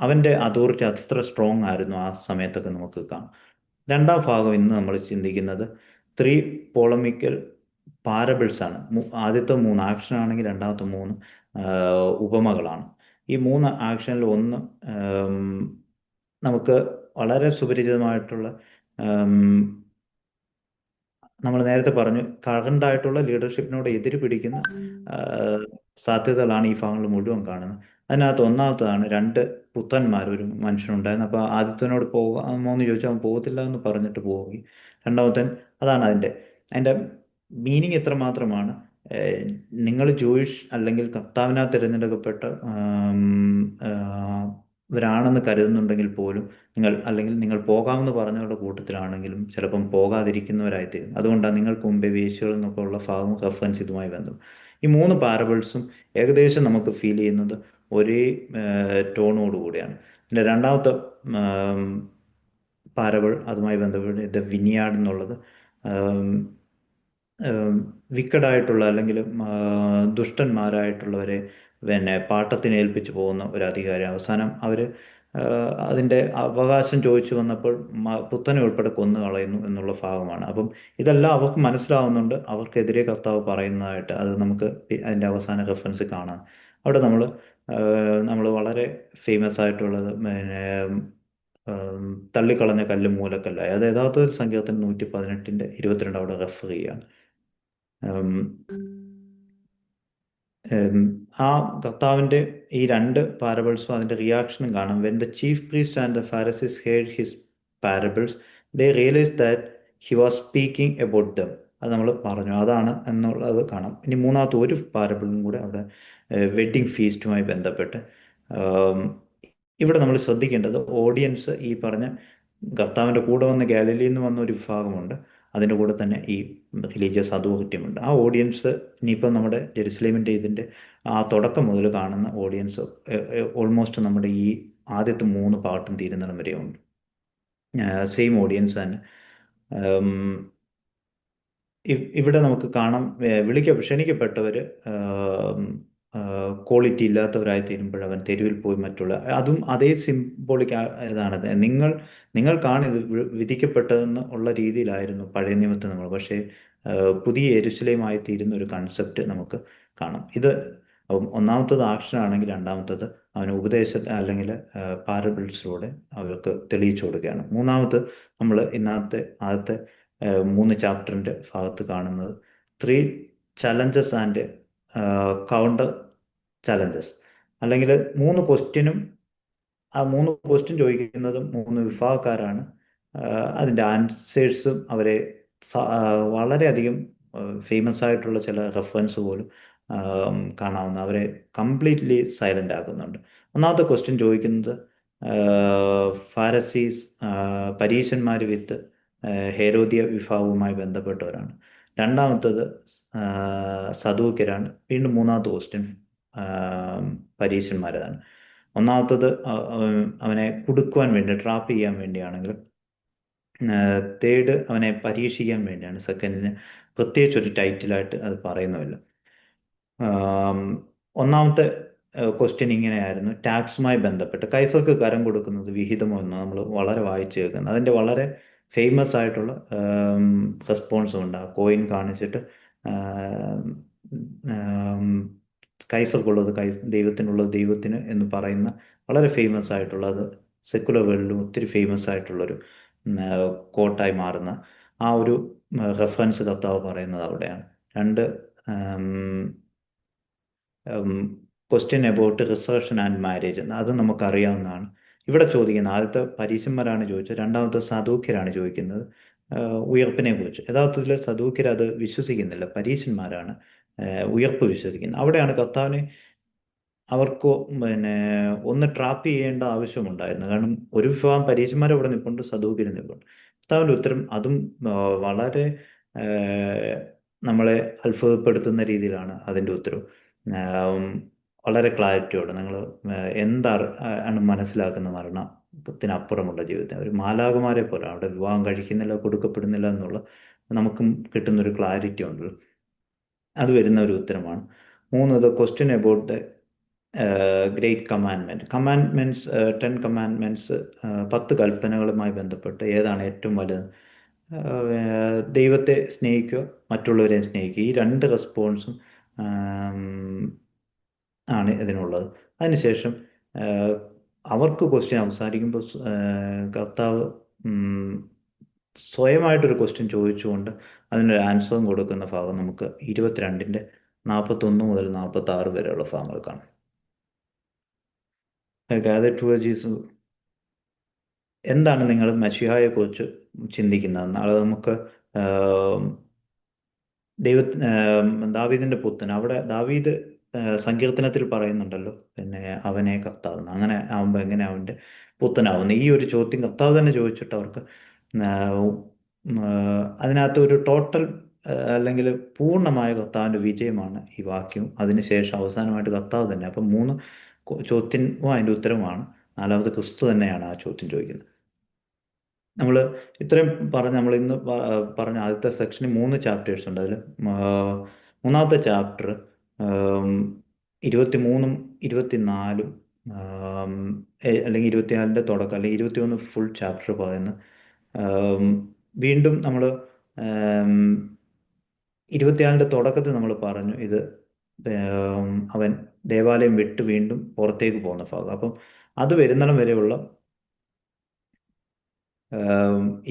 അവൻ്റെ അതോറിറ്റി അത്ര സ്ട്രോങ് ആയിരുന്നു ആ സമയത്തൊക്കെ നമുക്ക് കാണാം. രണ്ടാം ഭാഗം ഇന്ന് നമ്മൾ ചിന്തിക്കുന്നത് 3 പൊളമിക്കൽ പാരബിൾസ് ആണ്. ആദ്യത്തെ മൂന്ന് ആക്ഷൻ ആണെങ്കിൽ രണ്ടാമത്തെ മൂന്ന് ഉപമകളാണ്. ഈ മൂന്ന് ആക്ഷനിൽ ഒന്ന് ആം, നമുക്ക് വളരെ സുപരിചിതമായിട്ടുള്ള, ആം, നമ്മൾ നേരത്തെ പറഞ്ഞു കറണ്ട് ആയിട്ടുള്ള ലീഡർഷിപ്പിനോട് എതിര് പിടിക്കുന്ന ആ, സാധ്യതകളാണ് ഈ ഭാഗങ്ങൾ മുഴുവൻ കാണുന്നത്. അതിനകത്ത് ഒന്നാമത്തതാണ് രണ്ട് പുത്രന്മാർ ഒരു മനുഷ്യനുണ്ടായിരുന്നു. അപ്പോൾ ആദ്യത്തിനോട് പോകാമോ എന്ന് ചോദിച്ചാൽ അവൻ പോകത്തില്ല എന്ന് പറഞ്ഞിട്ട് പോവുകയും, രണ്ടാമത്തൻ, അതാണ് അതിൻ്റെ മീനിങ് എത്രമാത്രമാണ്. നിങ്ങൾ ജൂയിഷ് അല്ലെങ്കിൽ കർത്താവിനാൽ തിരഞ്ഞെടുക്കപ്പെട്ട ആ, ഇവരാണെന്ന് കരുതുന്നുണ്ടെങ്കിൽ പോലും അല്ലെങ്കിൽ നിങ്ങൾ പോകാമെന്ന് പറഞ്ഞവരുടെ കൂട്ടത്തിലാണെങ്കിലും ചിലപ്പം പോകാതിരിക്കുന്നവരായിത്തീരും. അതുകൊണ്ടാണ് നിങ്ങൾക്ക് മുമ്പേ വേശ്യകൾ എന്നൊക്കെ ഉള്ള ഭാഗം റെഫറൻസ് ഇതുമായി ബന്ധം. ഈ മൂന്ന് പാരബിൾസും ഏകദേശം നമുക്ക് ഫീൽ ചെയ്യുന്നത് ഒരേ ടോണോട് കൂടിയാണ്. പിന്നെ രണ്ടാമത്തെ പാരബിൾ അതുമായി ബന്ധപ്പെട്ട് ദ വിനിയാർഡ് എന്നുള്ളത് വിക്കഡായിട്ടുള്ള അല്ലെങ്കിൽ ദുഷ്ടന്മാരായിട്ടുള്ളവരെ പിന്നെ പാട്ടത്തിന് ഏൽപ്പിച്ചു പോകുന്ന ഒരു അധികാരി അവസാനം അവർ അതിൻ്റെ അവകാശം ചോദിച്ചു വന്നപ്പോൾ പുത്തനെ ഉൾപ്പെടെ കൊന്നു കളയുന്നു എന്നുള്ള ഭാഗമാണ്. അപ്പം ഇതെല്ലാം അവർക്ക് മനസ്സിലാവുന്നുണ്ട്, അവർക്കെതിരെ കർത്താവ് പറയുന്നതായിട്ട് അത് നമുക്ക് അതിൻ്റെ അവസാന റെഫറൻസ് കാണാം. അവിടെ നമ്മൾ വളരെ ഫേമസ് ആയിട്ടുള്ളത് പിന്നെ തള്ളിക്കളഞ്ഞ കല്ല് മൂലക്കല്ലായി, അത് യഥാർത്ഥ സങ്കീർത്തനം 118:22 അവിടെ റെഫർ ചെയ്യുകയാണ്. ഉം, ആ കർത്താവിൻ്റെ ഈ രണ്ട് പാരബിൾസും അതിൻ്റെ റിയാക്ഷനും കാണാം. When the chief priest and the Pharisees heard his parables they realise that he was speaking about dum. അത് നമ്മൾ പറഞ്ഞു, അതാണ് എന്നുള്ളത് കാണാം. ഇനി മൂന്നാമത്തെ ഒരു പാരബിളും കൂടെ അവിടെ വെഡ്ഡിങ് ഫീസ്റ്റുമായി ബന്ധപ്പെട്ട് ആം, ഇവിടെ നമ്മൾ ശ്രദ്ധിക്കേണ്ടത് ഓഡിയൻസ് ഈ പറഞ്ഞ കർത്താവിൻ്റെ കൂടെ വന്ന ഗാലലിയിൽ നിന്ന് വന്ന ഒരു വിഭാഗമുണ്ട്, അതിൻ്റെ കൂടെ തന്നെ ഈ റിലീജിയസ് അതോറിറ്റിയുമുണ്ട്. ആ ഓഡിയൻസ് ഇനിയിപ്പോൾ നമ്മുടെ ജെറുസലേമിൻ്റെ ഇതിൻ്റെ ആ തുടക്കം മുതൽ കാണുന്ന ഓഡിയൻസ് ഓൾമോസ്റ്റ് നമ്മുടെ ഈ ആദ്യത്തെ മൂന്ന് പാട്ടും തീരുന്നിടം വരെയുണ്ട്. സെയിം ഓഡിയൻസ് തന്നെ. ഇവിടെ നമുക്ക് കാണാം, ക്ഷണിക്കപ്പെട്ടവർ ക്വാളിറ്റി ഇല്ലാത്തവരായി തീരുമ്പോൾ അവൻ തെരുവിൽ പോയി മറ്റുള്ള അതും അതേ സിംബോളിക് ഇതാണത്. നിങ്ങൾക്കാണ് ഇത് വിധിക്കപ്പെട്ടതെന്ന് ഉള്ള രീതിയിലായിരുന്നു പഴയ നിയമത്തിൽ നമ്മൾ. പക്ഷേ പുതിയ യെരുശലേമായി തീരുന്ന ഒരു കൺസെപ്റ്റ് നമുക്ക് കാണാം. ഇത് ഒന്നാമത്തത് ആക്ഷൻ ആണെങ്കിൽ രണ്ടാമത്തത് അവന് അല്ലെങ്കിൽ പാരബിൾസിലൂടെ അവർക്ക് തെളിയിച്ചു കൊടുക്കുകയാണ്. മൂന്നാമത് നമ്മൾ ഇന്നത്തെ ആദ്യത്തെ മൂന്ന് ചാപ്റ്ററിൻ്റെ ഭാഗത്ത് കാണുന്നത് 3 ചലഞ്ചസ് ആൻഡ് കൗണ്ടർ ചലഞ്ചസ്, അല്ലെങ്കിൽ മൂന്ന് ക്വസ്റ്റ്യനും ആ മൂന്ന് ക്വസ്റ്റ്യൻ ചോദിക്കുന്നതും മൂന്ന് വിഭാഗക്കാരാണ്. അതിൻ്റെ ആൻസേഴ്സും അവരെ വളരെയധികം ഫേമസ് ആയിട്ടുള്ള ചില റെഫറൻസ് പോലും കാണാവുന്ന, അവരെ കംപ്ലീറ്റ്ലി സൈലൻ്റ് ആക്കുന്നുണ്ട്. ഒന്നാമത്തെ ക്വസ്റ്റ്യൻ ചോദിക്കുന്നത് ഫാരസീസ് പരീശന്മാർ വിത്ത് ഹേരോദിയ വിഭാഗവുമായി ബന്ധപ്പെട്ടവരാണ്. രണ്ടാമത്തത് സദൂക്യരാണ്. വീണ്ടും മൂന്നാമത്തെ ക്വസ്റ്റ്യൻ പരീശന്മാരാണ്. ഒന്നാമത്തത് അവനെ കുടുക്കുവാൻ വേണ്ടി, ട്രാപ്പ് ചെയ്യാൻ വേണ്ടിയാണെങ്കിലും തേർഡ് അവനെ പരീക്ഷിക്കാൻ വേണ്ടിയാണ്. സെക്കൻഡിന് പ്രത്യേകിച്ച് ഒരു ടൈറ്റിലായിട്ട് അത് പറയുന്നുമില്ല. ഒന്നാമത്തെ ക്വസ്റ്റ്യൻ ഇങ്ങനെയായിരുന്നു, ടാക്സുമായി ബന്ധപ്പെട്ട് കൈസർക്ക് കരം കൊടുക്കുന്നത് വിഹിതമോ എന്ന് നമ്മൾ വളരെ വായിച്ചു കേൾക്കുന്നത്. അതിൻ്റെ വളരെ ഫേമസ് ആയിട്ടുള്ള റെസ്പോൺസും ഉണ്ട്. ആ കോയിൻ കാണിച്ചിട്ട് കൈസർക്കുള്ളത് ദൈവത്തിനുള്ളത് ദൈവത്തിന് എന്ന് പറയുന്ന വളരെ ഫേമസ് ആയിട്ടുള്ള, അത് സെക്കുലർ വേൾഡിലും ഒത്തിരി ഫേമസ് ആയിട്ടുള്ളൊരു കോട്ടായി മാറുന്ന ആ ഒരു റെഫറൻസ് കർത്താവ് പറയുന്നത് അവിടെയാണ്. രണ്ട് ക്വസ്റ്റ്യൻ അബൌട്ട് റിസർഷൻ ആൻഡ് മാരേജ്, അത് നമുക്കറിയാവുന്നതാണ്. ഇവിടെ ചോദിക്കുന്നത് ആദ്യത്തെ പരീശന്മാരാണ് ചോദിച്ചത്, രണ്ടാമത്തെ സദൂക്യരാണ് ചോദിക്കുന്നത് ഉയർപ്പിനെ കുറിച്ച്. യഥാർത്ഥത്തിൽ സദൂക്യർ അത് വിശ്വസിക്കുന്നില്ല, പരീശന്മാരാണ് ഉയർപ്പ് വിശ്വസിക്കുന്നത്. അവിടെയാണ് കർത്താവിനെ അവർക്ക് ഒന്ന് ട്രാപ്പ് ചെയ്യേണ്ട ആവശ്യമുണ്ടായിരുന്നു. കാരണം ഒരു വിഭാഗം പരീശന്മാർ അവിടെ നിൽപ്പുണ്ട്, സദൂക്യർ നിൽപ്പുണ്ട്. കർത്താവിൻ്റെ ഉത്തരം അതും വളരെ നമ്മളെ അത്ഭുതപ്പെടുത്തുന്ന രീതിയിലാണ് അതിൻ്റെ ഉത്തരവ്. വളരെ ക്ലാരിറ്റിയോടെ നിങ്ങൾ ആണ് മനസ്സിലാക്കുന്ന മരണത്തിനപ്പുറമുള്ള ജീവിതത്തെ ഒരു മാലാഖമാരെ പോലെ അവിടെ വിവാഹം കഴിക്കുന്നില്ല, കൊടുക്കപ്പെടുന്നില്ല എന്നുള്ള നമുക്കും കിട്ടുന്നൊരു ക്ലാരിറ്റി ഉണ്ടല്ലോ, അത് വരുന്ന ഒരു ഉത്തരമാണ്. മൂന്നത് question about the great commandments 10 commandments 10 കൽപ്പനകളുമായി ബന്ധപ്പെട്ട് ഏതാണ് ഏറ്റവും വലുത്. ദൈവത്തെ സ്നേഹിക്കുക, മറ്റുള്ളവരെ സ്നേഹിക്കുക. ഈ രണ്ട് റെസ്പോൺസും ആണ് ഇതിനുള്ളത്. അതിനുശേഷം ആഹ്, അവർക്ക് ക്വസ്റ്റ്യൻ അവസാനിക്കുമ്പോൾ കർത്താവ് ഉം, സ്വയമായിട്ടൊരു ക്വസ്റ്റ്യൻ ചോദിച്ചുകൊണ്ട് അതിനൊരു ആൻസറും കൊടുക്കുന്ന ഭാഗം നമുക്ക് 22-ന്റെ 41 മുതൽ 46 വരെയുള്ള ഭാഗങ്ങൾ കാണാം. ഗാദർ ടുവേർഡ്സ് ജീസസ്, എന്താണ് നിങ്ങൾ മശിഹായെക്കുറിച്ച് ചിന്തിക്കുന്നത്? നാളെ നമുക്ക് ആം, ദൈവ ദാവീദിന്റെ പുത്രൻ, അവിടെ ദാവീദ് സങ്കീർത്തനത്തിൽ പറയുന്നുണ്ടല്ലോ, പിന്നെ അവനെ കർത്താവ് അങ്ങനെ ആവുമ്പോൾ എങ്ങനെ അവൻ്റെ പുത്രനാവുന്നു? ഈ ഒരു ചോദ്യം കർത്താവ് തന്നെ ചോദിച്ചിട്ട് അവർക്ക് ആ, അതിനകത്ത് ഒരു ടോട്ടൽ അല്ലെങ്കിൽ പൂർണ്ണമായ കർത്താവിൻ്റെ വിജയമാണ് ഈ വാക്യം. അതിനുശേഷം അവസാനമായിട്ട് കർത്താവ് തന്നെ. അപ്പം മൂന്ന് ചോദ്യവും അതിൻ്റെ ഉത്തരവുമാണ്. നാലാമത് ക്രിസ്തു തന്നെയാണ് ആ ചോദ്യം ചോദിക്കുന്നത്. നമ്മൾ ഇത്രയും പറഞ്ഞ് നമ്മൾ ഇന്ന് പറഞ്ഞ ആദ്യത്തെ സെക്ഷനിൽ 3 ചാപ്റ്റേഴ്സ് ഉണ്ട്. അതിൽ മൂന്നാമത്തെ ചാപ്റ്റർ 23-ഉം 24-ഉം അല്ലെങ്കിൽ 24-ന്റെ തുടക്കം അല്ലെങ്കിൽ 21 ഫുൾ ചാപ്റ്റർ പറയുന്നു. ആം, വീണ്ടും നമ്മൾ 24-ന്റെ തുടക്കത്തിൽ നമ്മൾ പറഞ്ഞു ഇത് അവൻ ദേവാലയം വിട്ട് വീണ്ടും പുറത്തേക്ക് പോകുന്ന ഭാഗം. അപ്പം അത് വരുന്നിടം വരെയുള്ള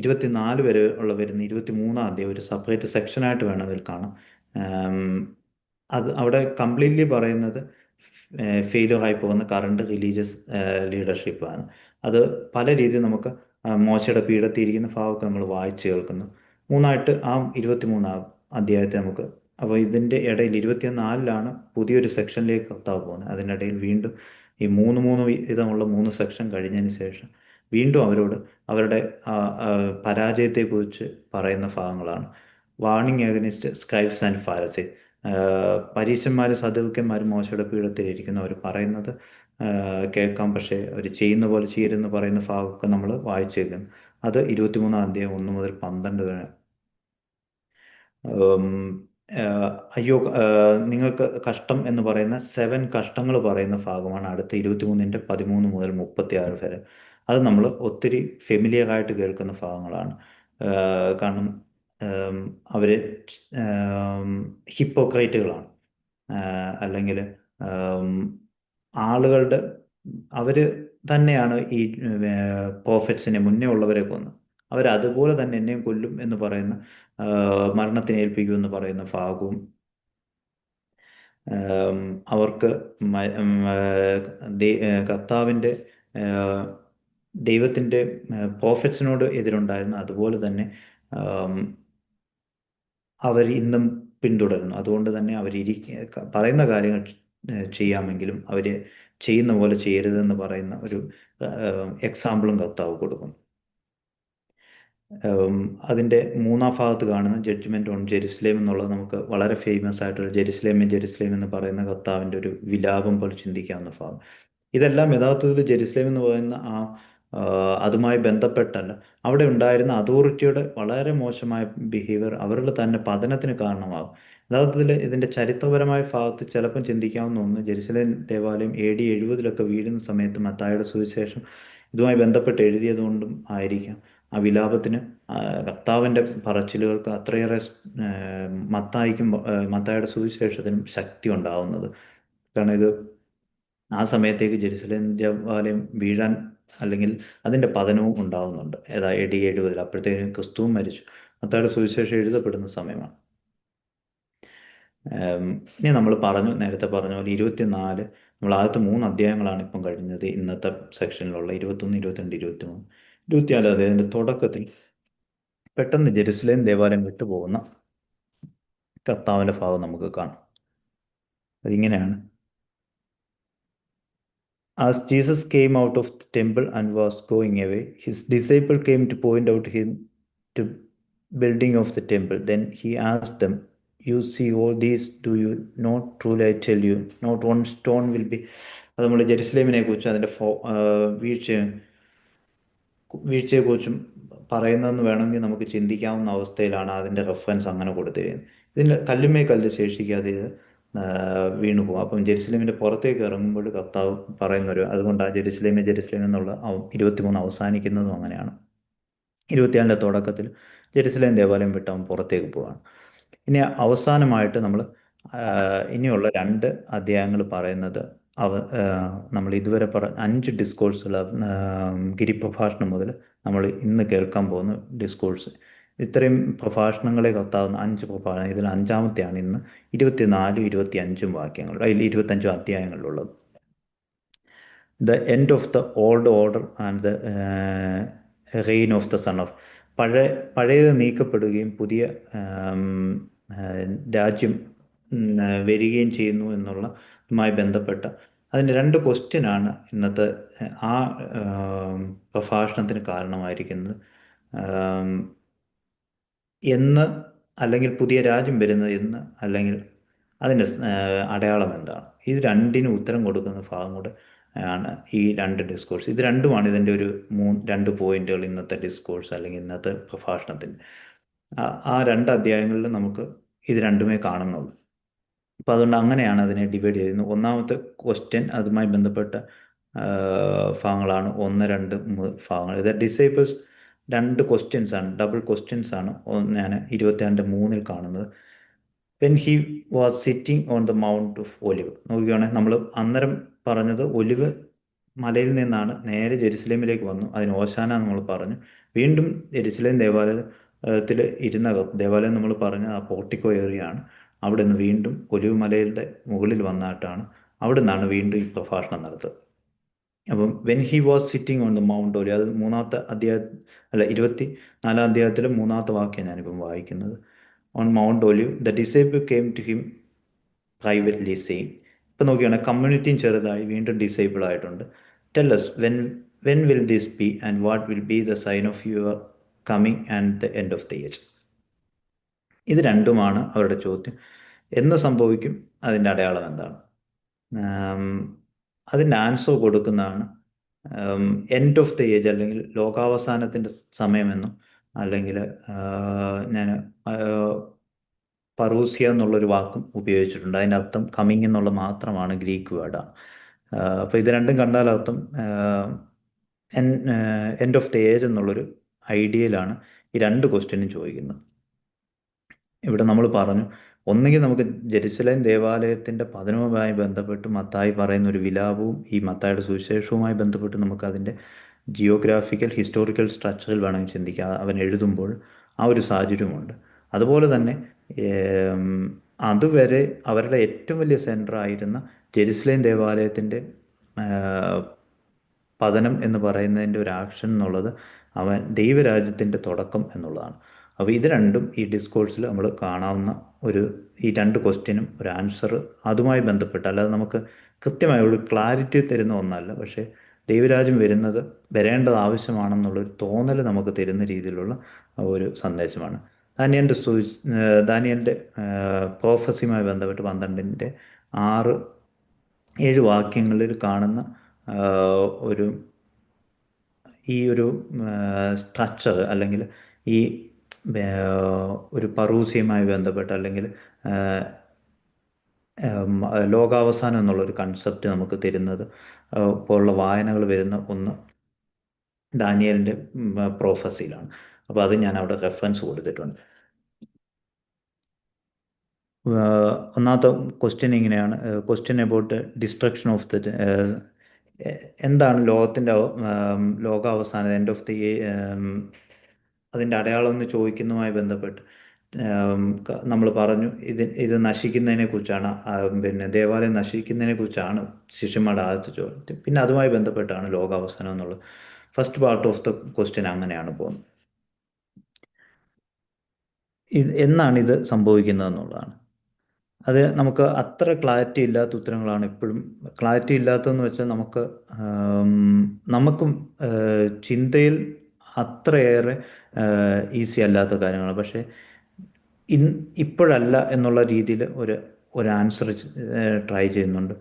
24 വരെ ഉള്ള വരുന്ന 23-ാം അധ്യായം ഒരു സെപ്പറേറ്റ് സെക്ഷനായിട്ട് വേണം അതിൽ കാണാം. ആം, അത് അവിടെ കംപ്ലീറ്റ്ലി പറയുന്നത് ഫെയിലിയർ ആയി പോകുന്ന കറണ്ട് റിലീജിയസ് ലീഡർഷിപ്പാണ്. അത് പല രീതിയിൽ നമുക്ക് മോശയുടെ പീഠത്തിയിരിക്കുന്ന ഭാഗമൊക്കെ നമ്മൾ വായിച്ച് കേൾക്കുന്നു. മൂന്നായിട്ട് ആ 23-ാം അധ്യായത്തെ നമുക്ക്, അപ്പോൾ ഇതിൻ്റെ ഇടയിൽ 24-ലാണ് പുതിയൊരു സെക്ഷനിലേക്ക് കർത്താവ് പോകുന്നത്. അതിനിടയിൽ വീണ്ടും ഈ മൂന്ന് വിധമുള്ള 3 സെക്ഷൻ കഴിഞ്ഞതിന് ശേഷം വീണ്ടും അവരോട് അവരുടെ പരാജയത്തെക്കുറിച്ച് പറയുന്ന ഭാഗങ്ങളാണ്. Warning against scribes and Pharisees, പരീശന്മാരും സദൂക്യന്മാരും മോശയുടെ പീഠത്തിലിരിക്കുന്നു. അവർ പറയുന്നത് കേൾക്കാം, പക്ഷേ അവർ ചെയ്യുന്ന പോലെ ചെയ്യരുതെന്ന് പറയുന്ന ഭാഗമൊക്കെ നമ്മൾ വായിച്ചേക്കുന്നു. അത് 23-ാം അധ്യായം 1 മുതൽ 12 വരെ. ഉം, അയ്യോ, നിങ്ങൾക്ക് കഷ്ടം എന്ന് പറയുന്ന 7 കഷ്ടങ്ങൾ പറയുന്ന ഭാഗമാണ് അടുത്ത 23-ന്റെ 13 മുതൽ 36 വരെ. അത് നമ്മൾ ഒത്തിരി ഫെമിലിയർ ആയിട്ട് കേൾക്കുന്ന ഭാഗങ്ങളാണ്. കാരണം അവർ ഹിപ്പോക്രൈറ്റുകളാണ്, അല്ലെങ്കിൽ ആളുകളുടെ അവർ തന്നെയാണ് ഈ പ്രോഫറ്റ്സിനെ മുന്നേ ഉള്ളവരെ കൊന്ന് അവരതുപോലെ തന്നെ എന്നെയും കൊല്ലും എന്ന് പറയുന്ന, മരണത്തിന് ഏൽപ്പിക്കുമെന്ന് പറയുന്ന ഭാഗവും, അവർക്ക് കർത്താവിൻ്റെ ദൈവത്തിൻ്റെ പ്രോഫറ്റ്സിനോട് എതിരുണ്ടായിരുന്നു. അതുപോലെ തന്നെ അവർ ഇന്നും പിന്തുടരുന്നു. അതുകൊണ്ട് തന്നെ അവർ പറയുന്ന കാര്യങ്ങൾ ചെയ്യാമെങ്കിലും അവർ ചെയ്യുന്ന പോലെ ചെയ്യരുതെന്ന് പറയുന്ന ഒരു എക്സാമ്പിളും കർത്താവ് കൊടുക്കും. അതിൻ്റെ മൂന്നാം ഭാഗത്ത് കാണുന്ന ജഡ്ജ്മെൻറ്റ് ഓൺ ജെറുസലേം എന്നുള്ളത് നമുക്ക് വളരെ ഫേമസ് ആയിട്ടുള്ള ജെറുസലേം എന്ന് പറയുന്ന കർത്താവിൻ്റെ ഒരു വിലാപം പോലെ ചിന്തിക്കാവുന്ന ഭാഗം. ഇതെല്ലാം യഥാർത്ഥത്തിൽ ജെറുസലേം എന്ന് പറയുന്ന അതുമായി ബന്ധപ്പെട്ടല്ല, അവിടെ ഉണ്ടായിരുന്ന അതോറിറ്റിയുടെ വളരെ മോശമായ ബിഹേവിയർ അവരുടെ തന്നെ പതനത്തിന് കാരണമാകും. യഥാർത്ഥത്തിൽ ഇതിൻ്റെ ചരിത്രപരമായ ഭാഗത്ത് ചിലപ്പം ചിന്തിക്കാവുന്ന ഒന്ന്, ജെറുസലേം ദേവാലയം AD 70-ലൊക്കെ വീഴുന്ന സമയത്ത് മത്തായിയുടെ സുവിശേഷം ഇതുമായി ബന്ധപ്പെട്ട് എഴുതിയതുകൊണ്ടും ആയിരിക്കാം ആ വിലാപത്തിന് കർത്താവിൻ്റെ പറച്ചിലുകൾക്ക് അത്രയേറെ മത്തായിയുടെ സുവിശേഷത്തിനും ശക്തി ഉണ്ടാവുന്നത്. കാരണം ഇത് ആ സമയത്തേക്ക് ജെറുസലേം ദേവാലയം വീഴാൻ അല്ലെങ്കിൽ അതിൻ്റെ പതനവും ഉണ്ടാവുന്നുണ്ട്. AD 70-ൽ. അപ്പോഴത്തേക്കും ക്രിസ്തുവും മരിച്ചു. മത്തായിയുടെ സുവിശേഷം എഴുതപ്പെടുന്ന സമയമാണ്. ഇനി നമ്മൾ നേരത്തെ പറഞ്ഞ പോലെ 24, നമ്മൾ ആദ്യത്തെ 3 അധ്യായങ്ങളാണ് ഇപ്പം കഴിഞ്ഞത് ഇന്നത്തെ സെക്ഷനിലുള്ള 21, 22, 23, 24. അതിൻ്റെ തുടക്കത്തിൽ പെട്ടെന്ന് ജെറുസലേം ദേവാലയം വിട്ടുപോകുന്ന കർത്താവിൻ്റെ ഭാഗം നമുക്ക് കാണാം. അതിങ്ങനെയാണ്: As Jesus came out of the temple and was going away, his disciples came to point out him to building of the temple. Then he asked them, "You see all these, do you not? Truly I tell you, not one stone will be." അത് നമ്മൾ ജെറുസലേമിനെ കുറിച്ചും അതിൻ്റെ വീഴ്ചയെക്കുറിച്ചും പറയുന്നതെന്ന് വേണമെങ്കിൽ നമുക്ക് ചിന്തിക്കാവുന്ന അവസ്ഥയിലാണ് അതിൻ്റെ reference അങ്ങനെ കൊടുത്തിരിക്കുന്നത്. ഇതിൽ കല്ലുമേ കല്ല് ശേഷിക്കാതെ ഇത് വീണു പോകും. അപ്പം ജെറുസലേമിൻ്റെ പുറത്തേക്ക് ഇറങ്ങുമ്പോൾ കർത്താവ് പറയുന്നൊരു, അതുകൊണ്ടാണ് ജെറുസലേമേ എന്നുള്ള 23 അവസാനിക്കുന്നതും അങ്ങനെയാണ്. ഇരുപത്തിയാലിൻ്റെ തുടക്കത്തിൽ ജെറുസലേം ദേവാലയം വിട്ട് അവൻ പുറത്തേക്ക് പോവാണ്. ഇനി അവസാനമായിട്ട് നമ്മൾ ഇനിയുള്ള രണ്ട് അധ്യായങ്ങൾ പറയുന്നത് അവ നമ്മൾ ഇതുവരെ 5 ഡിസ്കോഴ്സുകൾ, ഗിരിപ്രഭാഷണം മുതൽ നമ്മൾ ഇന്ന് കേൾക്കാൻ പോകുന്ന ഡിസ്കോഴ്സ്, ഇത്രയും പ്രഭാഷണങ്ങളെ കത്താവുന്ന 5 പ്രഭാഷണം, ഇതിൽ അഞ്ചാമത്തെയാണ് ഇന്ന് 24 25 വാക്യങ്ങൾ, അതിൽ 25 അധ്യായങ്ങളിലുള്ളത്. The end of the old order and the reign of the son of, പഴയത് നീക്കപ്പെടുകയും പുതിയ ആം, ആ, രാജ്യം വരികയും ചെയ്യുന്നു എന്നുള്ളതുമായി ബന്ധപ്പെട്ട അതിൻ്റെ രണ്ട് ക്വസ്റ്റ്യനാണ് ഇന്നത്തെ ആ പ്രഭാഷണത്തിന് കാരണമായിരിക്കുന്നത്. ആം, എന്ന്, അല്ലെങ്കിൽ പുതിയ രാജ്യം വരുന്നത് എന്ന്, അല്ലെങ്കിൽ അതിൻ്റെ അടയാളം എന്താണ്? ഇത് രണ്ടിനും ഉത്തരം കൊടുക്കുന്ന ഭാഗം കൂടെ ആണ് ഈ രണ്ട് ഡിസ്കോഴ്സ്. ഇത് രണ്ടുമാണ് ഇതിൻ്റെ ഒരു രണ്ട് പോയിന്റുകൾ ഇന്നത്തെ ഡിസ്കോഴ്സ് അല്ലെങ്കിൽ ഇന്നത്തെ പ്രഭാഷണത്തിന്. ആ രണ്ട് അധ്യായങ്ങളിൽ നമുക്ക് ഇത് രണ്ടുമേ കാണുന്നുള്ളൂ. അപ്പോൾ അതുകൊണ്ട് അങ്ങനെയാണ് അതിനെ ഡിവൈഡ് ചെയ്യുന്നത്. ഒന്നാമത്തെ ക്വസ്റ്റ്യൻ അതുമായി ബന്ധപ്പെട്ട ഭാഗങ്ങളാണ് 1, 2, 3 ഭാഗങ്ങൾ. ഇത് ഡിസൈപ്പിൾസ് രണ്ട് ക്വസ്റ്റ്യൻസ് ആണ്, ഡബിൾ ക്വസ്റ്റ്യൻസ് ആണ് ഞാൻ 22:3 കാണുന്നത്. When he was sitting on the mount of olive. നോക്കുകയാണെങ്കിൽ നമ്മൾ അന്നേരം പറഞ്ഞത് ഒലിവ് മലയിൽ നിന്നാണ് നേരെ ജെറുസലേമിലേക്ക് വന്നു, അതിന് ഓശാന നമ്മൾ പറഞ്ഞു. വീണ്ടും ജെറുസലേം ദേവാലയത്തിൽ ദേവാലയം നമ്മൾ പറഞ്ഞ ആ പോർട്ടിക്കോ ഏറിയാണ്. അവിടെ നിന്ന് വീണ്ടും ഒലിവ് മലയുടെ മുകളിൽ വന്നിട്ടാണ് അവിടെ നിന്നാണ് വീണ്ടും ഈ പ്രഭാഷണം നടത്തുന്നത്. അപ്പം when he was sitting on the mount olive, അത് മൂന്നാമത്തെ അധ്യായം, അല്ല 24-ാം അധ്യായത്തിലെ മൂന്നാമത്തെ വാക്യം ഞാനിപ്പം വായിക്കുന്നത്. On Mount Olive the disciple came to him privately saying. ഇപ്പം നോക്കുകയാണെങ്കിൽ കമ്മ്യൂണിറ്റിയും ചെറുതായി, വീണ്ടും ഡിസേബിൾ ആയിട്ടുണ്ട്. Tell us when will this be and what will be the sign of your coming and the end of the age. ഇത് രണ്ടുമാണ് അവരുടെ ചോദ്യം. എന്ന് സംഭവിക്കും, അതിൻ്റെ അടയാളം എന്താണ്? അതിൻ്റെ ആൻസർ കൊടുക്കുന്നതാണ് എൻഡ് ഓഫ് ദ ഏജ്, അല്ലെങ്കിൽ ലോകാവസാനത്തിൻ്റെ സമയമെന്നും, അല്ലെങ്കിൽ ഞാൻ പറൂസിയ എന്നുള്ളൊരു വാക്കും ഉപയോഗിച്ചിട്ടുണ്ട്. അതിൻ്റെ അർത്ഥം കമ്മിങ് എന്നുള്ള മാത്രമാണ്, ഗ്രീക്ക് വേർഡാണ്. അപ്പോൾ ഇത് രണ്ടും കണ്ടാൽ അർത്ഥം എൻഡ് ഓഫ് ദ ഏജ് എന്നുള്ളൊരു ഐഡിയയിലാണ് ഈ രണ്ട് ക്വസ്റ്റ്യനും ചോദിക്കുന്നത്. ഇവിടെ നമ്മൾ പറഞ്ഞു, ഒന്നുകിൽ നമുക്ക് ജെറുസലേം ദേവാലയത്തിൻ്റെ പതനവുമായി ബന്ധപ്പെട്ട് മത്തായി പറയുന്ന ഒരു വിലാപവും ഈ മത്തായിയുടെ സുവിശേഷവുമായി ബന്ധപ്പെട്ട് നമുക്കതിൻ്റെ ജിയോഗ്രാഫിക്കൽ ഹിസ്റ്റോറിക്കൽ സ്ട്രക്ചറിൽ വേണമെങ്കിൽ ചിന്തിക്കാം. അവൻ എഴുതുമ്പോൾ ആ ഒരു സാഹചര്യമുണ്ട്. അതുപോലെ തന്നെ അതുവരെ അവരുടെ ഏറ്റവും വലിയ സെൻറ്റർ ആയിരുന്ന ജെറുസലേം ദേവാലയത്തിൻ്റെ പതനം എന്ന് പറയുന്നതിൻ്റെ ഒരു ആക്ഷൻ എന്നുള്ളത് അവൻ ദൈവരാജ്യത്തിൻ്റെ തുടക്കം എന്നുള്ളതാണ്. അപ്പോൾ ഇത് രണ്ടും ഈ ഡിസ്കോഴ്സിൽ നമ്മൾ കാണാവുന്ന ഈ രണ്ട് ക്വസ്റ്റ്യനും ഒരു ആൻസർ അതുമായി ബന്ധപ്പെട്ട്, അല്ലാതെ നമുക്ക് കൃത്യമായ ഒരു ക്ലാരിറ്റി തരുന്ന ഒന്നല്ല, പക്ഷേ ദൈവരാജ്യം വരേണ്ടത് ആവശ്യമാണെന്നുള്ളൊരു തോന്നൽ നമുക്ക് തരുന്ന രീതിയിലുള്ള ഒരു സന്ദേശമാണ്. ദാനിയലിൻ്റെ പ്രോഫസിയുമായി ബന്ധപ്പെട്ട് 12-ന്റെ 6-7 വാക്യങ്ങളിൽ കാണുന്ന ഈ ഒരു സ്ട്രക്ചർ, അല്ലെങ്കിൽ ഈ ഒരു പറൂസിയുമായി ബന്ധപ്പെട്ട്, അല്ലെങ്കിൽ ലോകാവസാനം എന്നുള്ളൊരു കൺസെപ്റ്റ് നമുക്ക് തരുന്നത് പോലുള്ള വായനകൾ വരുന്ന ഒന്ന് ദാനിയലിൻ്റെ പ്രോഫസിയിലാണ്. അപ്പോൾ അത് ഞാൻ അവിടെ റെഫറൻസ് കൊടുത്തിട്ടുണ്ട്. ഒന്നാമത്തെ ക്വസ്റ്റ്യൻ ഇങ്ങനെയാണ്, question about destruction of the, എന്താണ് ലോകാവസാനം, എൻഡ് ഓഫ് ദി, അതിൻ്റെ അടയാളം എന്ന് ചോദിക്കുന്നതുമായി ബന്ധപ്പെട്ട് നമ്മൾ പറഞ്ഞു, ഇത് നശിക്കുന്നതിനെ കുറിച്ചാണ്, പിന്നെ ദേവാലയം നശിക്കുന്നതിനെ കുറിച്ചാണ് ശിഷ്യന്മാരുടെ ആദ്യത്തെ ചോദ്യം. പിന്നെ അതുമായി ബന്ധപ്പെട്ടാണ് ലോകാവസാനം എന്നുള്ളത്. First part of the question അങ്ങനെയാണ് പോകുന്നത്. എന്നാണ് ഇത് സംഭവിക്കുന്നത് എന്നുള്ളതാണ്. അത് നമുക്ക് അത്ര ക്ലാരിറ്റി ഇല്ലാത്ത ഉത്തരങ്ങളാണ് ഇപ്പോഴും. ക്ലാരിറ്റി ഇല്ലാത്തതെന്ന് വെച്ചാൽ നമുക്കും ചിന്തയിൽ അത്രയേറെ ഈസി അല്ലാത്ത കാര്യങ്ങളാണ്. പക്ഷേ ഇപ്പോഴല്ല എന്നുള്ള രീതിയിൽ ഒരു ആൻസർ ട്രൈ ചെയ്യുന്നുണ്ട്.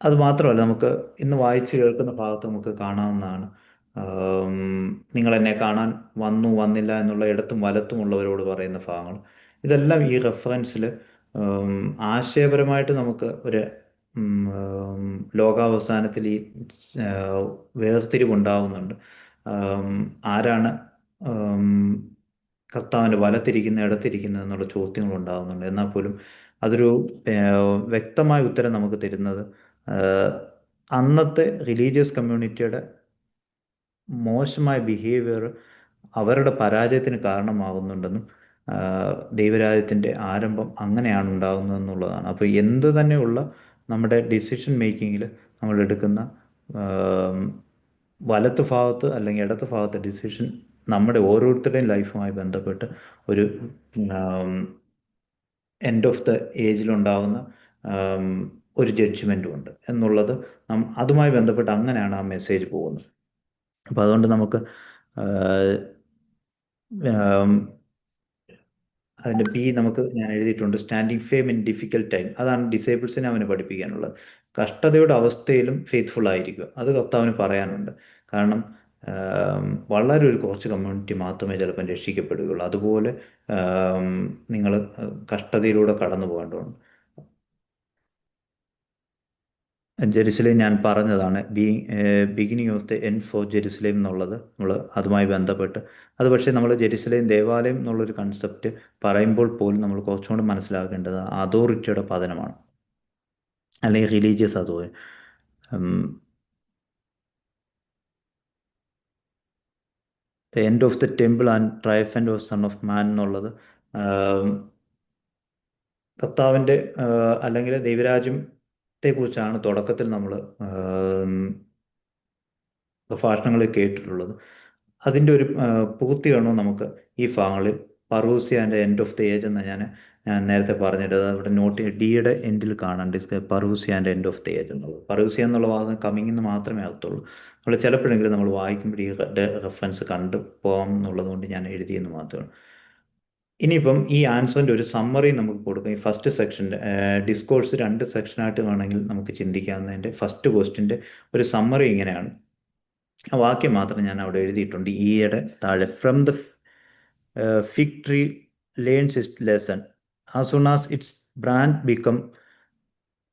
അത് മാത്രമല്ല, നമുക്ക് ഇന്ന് വായിച്ച് കേൾക്കുന്ന ഭാഗത്ത് നമുക്ക് കാണാവുന്നതാണ്, നിങ്ങളെന്നെ കാണാൻ വന്നു വന്നില്ല എന്നുള്ള ഇടത്തും വലത്തുമുള്ളവരോട് പറയുന്ന ഭാഗങ്ങൾ. ഇതെല്ലാം ഈ റെഫറൻസിൽ ആശയപരമായിട്ട് നമുക്ക് ഒരു ലോകാവസാനത്തിൽ ഈ വേർതിരിവുണ്ടാവുന്നുണ്ട്. ആം, ആരാണ് ആം, കർത്താവിൻ്റെ വലത്തിരിക്കുന്ന ഇടത്തിരിക്കുന്നത് എന്നുള്ള ചോദ്യങ്ങൾ ഉണ്ടാകുന്നുണ്ട്. എന്നാൽ പോലും അതൊരു വ്യക്തമായ ഉത്തരം നമുക്ക് തരുന്നത് ആഹ്, അന്നത്തെ റിലീജിയസ് കമ്മ്യൂണിറ്റിയുടെ മോശമായ ബിഹേവിയർ അവരുടെ പരാജയത്തിന് കാരണമാകുന്നുണ്ടെന്നും ദൈവരാജ്യത്തിൻ്റെ ആരംഭം അങ്ങനെയാണ് ഉണ്ടാകുന്നതെന്നുള്ളതാണ്. അപ്പോൾ എന്ത് തന്നെയുള്ള നമ്മുടെ ഡിസിഷൻ മേക്കിങ്ങിൽ നമ്മൾ എടുക്കുന്ന ആം, വലത്ത് ഭാഗത്ത് അല്ലെങ്കിൽ ഇടത്ത് ഭാഗത്ത് ഡിസിഷൻ നമ്മുടെ ഓരോരുത്തരുടെയും ലൈഫുമായി ബന്ധപ്പെട്ട് ഒരു എൻഡ് ഓഫ് ദ ഏജിലുണ്ടാകുന്ന ആം, ഒരു ജഡ്ജ്മെൻറ്റും ഉണ്ട് എന്നുള്ളത് അതുമായി ബന്ധപ്പെട്ട് അങ്ങനെയാണ് ആ മെസ്സേജ് പോകുന്നത്. അപ്പോൾ അതുകൊണ്ട് നമുക്ക് ആം, അതിൻ്റെ ബി നമുക്ക് ഞാൻ എഴുതിയിട്ടുണ്ട്, standing firm in difficult time. അതാണ് ഡിസേബിൾസിനെ അവന് പഠിപ്പിക്കാനുള്ളത്. കഷ്ടതയുടെ അവസ്ഥയിലും ഫെയ്ത്ത്ഫുൾ ആയിരിക്കുക, അത് കർത്താവിന് പറയാനുണ്ട്. കാരണം വളരെ ഒരു കുറച്ച് കമ്മ്യൂണിറ്റി മാത്രമേ ചിലപ്പം രക്ഷിക്കപ്പെടുകയുള്ളൂ. അതുപോലെ നിങ്ങൾ കഷ്ടതയിലൂടെ കടന്നു പോകേണ്ടതുണ്ട്. ജെറുസലേം ഞാൻ പറഞ്ഞതാണ്, beginning of the end four Jerusalem എന്നുള്ളത് നമ്മൾ അതുമായി ബന്ധപ്പെട്ട്. അത് പക്ഷേ നമ്മൾ ജെറുസലേം ദേവാലയം എന്നുള്ളൊരു കൺസെപ്റ്റ് പറയുമ്പോൾ പോലും നമ്മൾ കുറച്ചുകൂടി മനസ്സിലാക്കേണ്ടത് അതോറിറ്റിയുടെ പതനമാണ്, അല്ലെങ്കിൽ religious authority. The end of the temple and triumphant of son of മാൻ എന്നുള്ളത് കർത്താവിൻ്റെ അല്ലെങ്കിൽ ദൈവരാജ്യത്തെക്കുറിച്ചാണ് തുടക്കത്തിൽ നമ്മൾ ഭാഷണങ്ങളിൽ കേട്ടിട്ടുള്ളത്. അതിൻ്റെ ഒരു പൂർത്തീകരണവും നമുക്ക് ഈ ഭാഗങ്ങളിൽ parousia and end of the age എന്ന് ഞാൻ നേരത്തെ പറഞ്ഞിട്ട് അവിടെ നോട്ട് ഡിയുടെ എൻഡിൽ കാണാൻ parousia and end of the age എന്നുള്ളത്. പറൂസിയ എന്നുള്ള വാദം കമ്മിങ് എന്ന് മാത്രമേ അകത്തുള്ളൂ. നമ്മൾ ചിലപ്പോഴെങ്കിലും നമ്മൾ വായിക്കുമ്പോൾ ഈ റെഫറൻസ് കണ്ടു പോകാം എന്നുള്ളത് കൊണ്ട് ഞാൻ എഴുതിയെന്ന് മാത്രമാണ്. ഇനിയിപ്പം ഈ ആൻസറിൻ്റെ ഒരു സമ്മറി നമുക്ക് കൊടുക്കാം. ഈ ഫസ്റ്റ് സെക്ഷൻ്റെ ഡിസ്കോഴ്സ് രണ്ട് സെക്ഷനായിട്ട് വേണമെങ്കിൽ നമുക്ക് ചിന്തിക്കാവുന്നതിൻ്റെ ഫസ്റ്റ് ക്വസ്റ്റിൻ്റെ ഒരു സമ്മറി ഇങ്ങനെയാണ്. ആ വാക്യം മാത്രം ഞാൻ അവിടെ എഴുതിയിട്ടുണ്ട് ഈയുടെ താഴെ. From the fig tree learns it's lesson as soon as it's brand become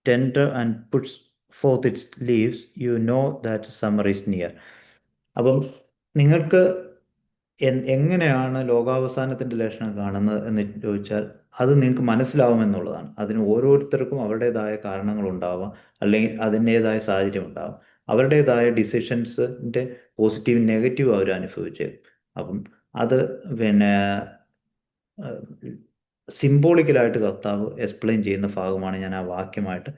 tender and puts fourth it's leaves you know that summer is near. അപ്പം നിങ്ങൾക്ക് എങ്ങനെയാണ് ലോകാവസാനത്തിൻ്റെ ലക്ഷണം കാണുന്നത് എന്ന് ചോദിച്ചാൽ അത് നിങ്ങൾക്ക് മനസ്സിലാവുമെന്നുള്ളതാണ്. അതിന് ഓരോരുത്തർക്കും അവരുടേതായ കാരണങ്ങളുണ്ടാവാം, അല്ലെങ്കിൽ അതിൻ്റേതായ സാഹചര്യം ഉണ്ടാവാം. അവരുടേതായ ഡിസിഷൻസിൻ്റെ പോസിറ്റീവ് നെഗറ്റീവ് അവർ അനുഭവിച്ചേക്കും. അപ്പം അത് പിന്നെ സിംബോളിക്കലായിട്ട് കർത്താവ് എക്സ്പ്ലെയിൻ ചെയ്യുന്ന ഭാഗമാണ് ഞാൻ ആ വാക്യമായിട്ട്.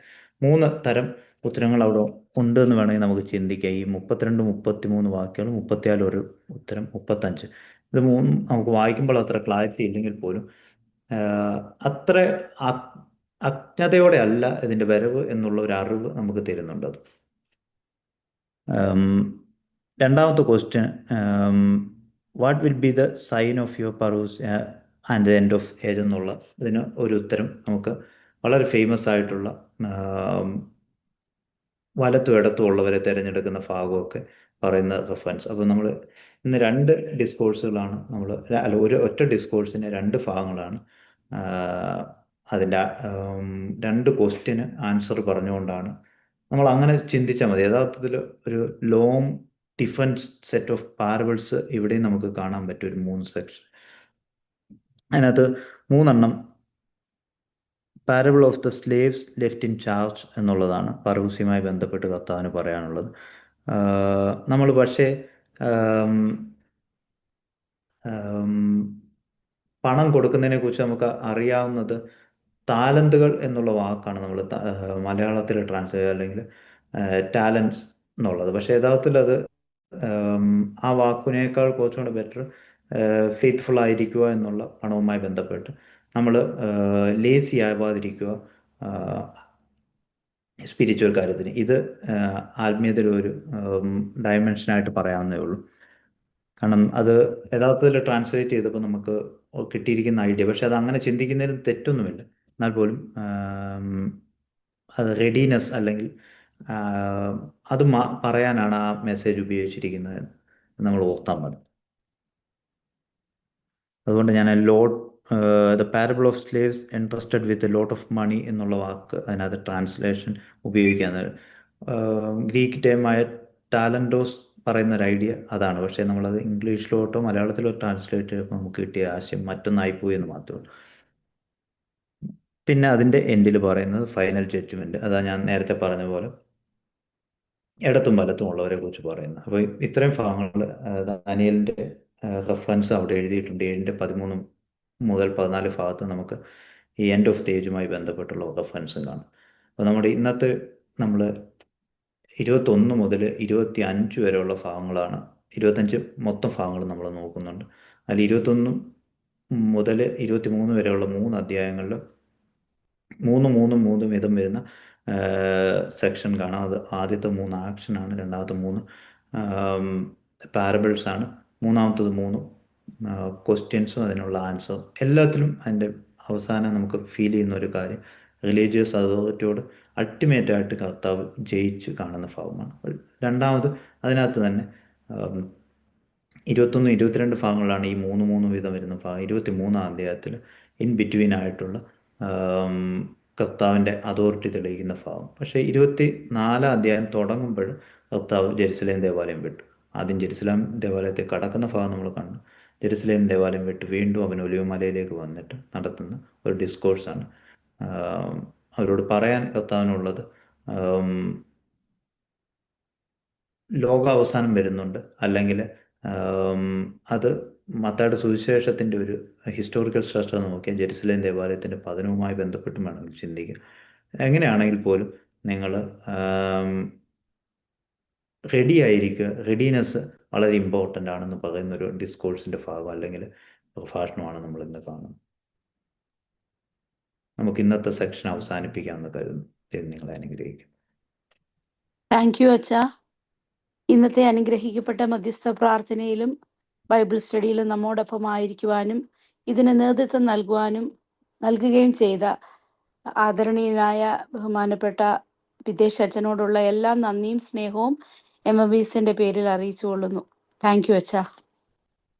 മൂന്ന് തരം ഉത്തരങ്ങൾ അവിടെ ഉണ്ട് എന്ന് വേണമെങ്കിൽ നമുക്ക് ചിന്തിക്കാം. ഈ 32 33 വാക്യങ്ങൾ, 34 ഒരു ഉത്തരം, 35. ഇത് മൂന്നും നമുക്ക് വായിക്കുമ്പോൾ അത്ര ക്ലാരിറ്റി ഇല്ലെങ്കിൽ പോലും അത്ര അജ്ഞതയോടെ അല്ല ഇതിൻ്റെ വരവ് എന്നുള്ള ഒരു അറിവ് നമുക്ക് തരുന്നുണ്ട് അത്. രണ്ടാമത്തെ question, what will be the sign of your parousia and the end of age എന്നുള്ള ഇതിന് ഒരു ഉത്തരം നമുക്ക് വളരെ ഫേമസ് ആയിട്ടുള്ള വലത്തും ഇടത്തും ഉള്ളവരെ തിരഞ്ഞെടുക്കുന്ന ഭാഗമൊക്കെ പറയുന്ന റെഫറൻസ്. അപ്പോൾ നമ്മൾ ഇന്ന് രണ്ട് ഡിസ്കോഴ്സുകളാണ് നമ്മൾ, അല്ല ഒറ്റ ഡിസ്കോഴ്സിന് രണ്ട് ഭാഗങ്ങളാണ്. അതിൻ്റെ രണ്ട് ക്വസ്റ്റ്യന് ആൻസർ പറഞ്ഞുകൊണ്ടാണ് നമ്മൾ അങ്ങനെ ചിന്തിച്ചാൽ മതി. യഥാർത്ഥത്തിൽ ഒരു long different set of parables ഇവിടെയും നമുക്ക് കാണാൻ പറ്റും, ഒരു 3 സെക്ഷൻ. അതിനകത്ത് 3 parable of the slaves left in charge എന്നുള്ളതാണ് പറൂസിയുമായി ബന്ധപ്പെട്ട് കർത്താവിന് പറയാനുള്ളത്. നമ്മൾ പക്ഷേ പണം കൊടുക്കുന്നതിനെ കുറിച്ച് നമുക്ക് അറിയാവുന്നത് താലന്തുകൾ എന്നുള്ള വാക്കാണ് നമ്മൾ മലയാളത്തിൽ ട്രാൻസ്ലേറ്റ് അല്ലെങ്കിൽ ടാലൻസ് എന്നുള്ളത്. പക്ഷേ യഥാർത്ഥത്തിൽ അത് ആ വാക്കിനേക്കാൾ കുറച്ചുകൂടെ ബെറ്റർ ഫെയ്ത്ത്ഫുൾ ആയിരിക്കുക എന്നുള്ള പണവുമായി ബന്ധപ്പെട്ട് നമ്മൾ ലേസി ആവാതിരിക്കുക സ്പിരിച്വൽ കാര്യത്തിന്. ഇത് ആത്മീയതയുടെ ഒരു ഡയമെൻഷനായിട്ട് പറയാവുന്നേ ഉള്ളൂ. കാരണം അത് യഥാർത്ഥത്തിൽ ട്രാൻസ്ലേറ്റ് ചെയ്തപ്പോൾ നമുക്ക് കിട്ടിയിരിക്കുന്ന ഐഡിയ, പക്ഷെ അത് അങ്ങനെ ചിന്തിക്കുന്നതിന് തെറ്റൊന്നുമില്ല. എന്നാൽ പോലും അത് റെഡിനെസ് അല്ലെങ്കിൽ അത് പറയാനാണ് ആ മെസ്സേജ് ഉപയോഗിച്ചിരിക്കുന്നത് നമ്മൾ ഓർത്താൽ മതി. അതുകൊണ്ട് ഞാൻ the parable of slaves entrusted with a lot of money എന്നുള്ള വാക്ക് അതിനകത്ത് ട്രാൻസ്ലേഷൻ ഉപയോഗിക്കുന്നത് ഗ്രീക്ക് ടൈമായ ടാലൻഡോസ് പറയുന്ന ഒരു ഐഡിയ അതാണ്. പക്ഷേ നമ്മളത് ഇംഗ്ലീഷിലോട്ടോ മലയാളത്തിലോ ട്രാൻസ്ലേറ്റ് ചെയ്യുമ്പോൾ നമുക്ക് കിട്ടിയ ആശയം മറ്റൊന്നായിപ്പോയി എന്ന് മാത്രമേ ഉള്ളൂ. പിന്നെ അതിൻ്റെ എൻഡിൽ പറയുന്നത് ഫൈനൽ ജഡ്ജ്മെൻറ്റ്, അതാ ഞാൻ നേരത്തെ പറഞ്ഞ പോലെ ഇടത്തും വലത്തും ഉള്ളവരെ കുറിച്ച് പറയുന്നത്. അപ്പോൾ ഇത്രയും ഭാഗങ്ങൾ ദാനിയലിൻ്റെ റെഫറൻസ് അവിടെ എഴുതിയിട്ടുണ്ട്. 7-13 മുതൽ 14 ഭാഗത്ത് നമുക്ക് ഈ എൻഡ് ഓഫ് സ്റ്റേജുമായി ബന്ധപ്പെട്ടുള്ള റെഫറൻസും കാണും. അപ്പോൾ നമ്മുടെ ഇന്നത്തെ നമ്മൾ 21 മുതൽ 25 വരെയുള്ള ഭാഗങ്ങളാണ്, 25 മൊത്തം ഭാഗങ്ങൾ നമ്മൾ നോക്കുന്നുണ്ട്. അതിൽ 21 മുതൽ 23 വരെയുള്ള 3 അധ്യായങ്ങളിൽ 3 വീതം വരുന്ന സെക്ഷൻ കാണാം. അത് ആദ്യത്തെ 3 ആക്ഷനാണ്, രണ്ടാമത്തെ 3 പാരബിൾസാണ്, മൂന്നാമത്തത് 3 ക്വസ്റ്റ്യൻസും അതിനുള്ള ആൻസറും. എല്ലാത്തിലും അതിൻ്റെ അവസാനം നമുക്ക് ഫീൽ ചെയ്യുന്ന ഒരു കാര്യം, റിലീജിയസ് അതോറിറ്റിയോട് അൾട്ടിമേറ്റായിട്ട് കർത്താവ് ജയിച്ച് കാണുന്ന ഭാവമാണ്. രണ്ടാമത് അതിനകത്ത് തന്നെ 21, 22 ഭാഗങ്ങളാണ് ഈ 3 വീതം വരുന്ന ഭാഗം. 23-ാം അധ്യായത്തിൽ ഇൻ ബിറ്റ്വീൻ ആയിട്ടുള്ള കർത്താവിൻ്റെ അതോറിറ്റി തെളിയിക്കുന്ന ഭാഗം. പക്ഷേ 24-ാം അധ്യായം തുടങ്ങുമ്പോൾ കർത്താവ് ജെറുസലേം ദേവാലയം വിട്ടു. ആദ്യം ജെറുസലേം ദേവാലയത്തെ കടക്കുന്ന ഭാഗം നമ്മൾ കണ്ടു. ജെറുസലേം ദേവാലയം വിട്ട് വീണ്ടും അവൻ ഒലിവുമലയിലേക്ക് വന്നിട്ട് നടത്തുന്ന ഒരു ഡിസ്കോഴ്സാണ്. അവരോട് പറയാൻ കർത്താവിനുള്ളത്, ലോകാവസാനം വരുന്നുണ്ട്, അല്ലെങ്കിൽ അത് മത്തായിയുടെ സുവിശേഷത്തിൻ്റെ ഒരു ഹിസ്റ്റോറിക്കൽ സ്ട്രക്ചർ നോക്കിയാൽ ജെറുസലേം ദേവാലയത്തിൻ്റെ പതനവുമായി ബന്ധപ്പെട്ടും വേണമെങ്കിൽ ചിന്തിക്കുക. എങ്ങനെയാണെങ്കിൽ പോലും നിങ്ങൾ റെഡി ആയിരിക്കുക. റെഡിനെസ് വളരെ ഇമ്പോർട്ടൻ്റ് ആണെന്ന് പറയുന്നൊരു ഡിസ്കോഴ്സിൻ്റെ ഭാഗം അല്ലെങ്കിൽ പ്രഭാഷണമാണ് നമ്മൾ ഇന്ന് കാണുന്നത്. നമുക്ക് ഇന്നത്തെ സെക്ഷൻ അവസാനിപ്പിക്കാമെന്ന് കരുതുന്നു. ദൈവം നിങ്ങളെ അനുഗ്രഹിക്കും. താങ്ക് യു അച്ഛാ. ഇന്നത്തെ അനുഗ്രഹിക്കപ്പെട്ട മധ്യസ്ഥ പ്രാർത്ഥനയിലും ബൈബിൾ സ്റ്റഡിയിലും നമ്മോടൊപ്പം ആയിരിക്കുവാനും ഇതിന് നേതൃത്വം നൽകുകയും ചെയ്ത ആദരണീയനായ ബഹുമാനപ്പെട്ട വിദേശ അച്ഛനോടുള്ള എല്ലാ നന്ദിയും സ്നേഹവും MMVസിന്റെ പേരിൽ അറിയിച്ചുകൊള്ളുന്നു. താങ്ക് യു അച്ഛാ.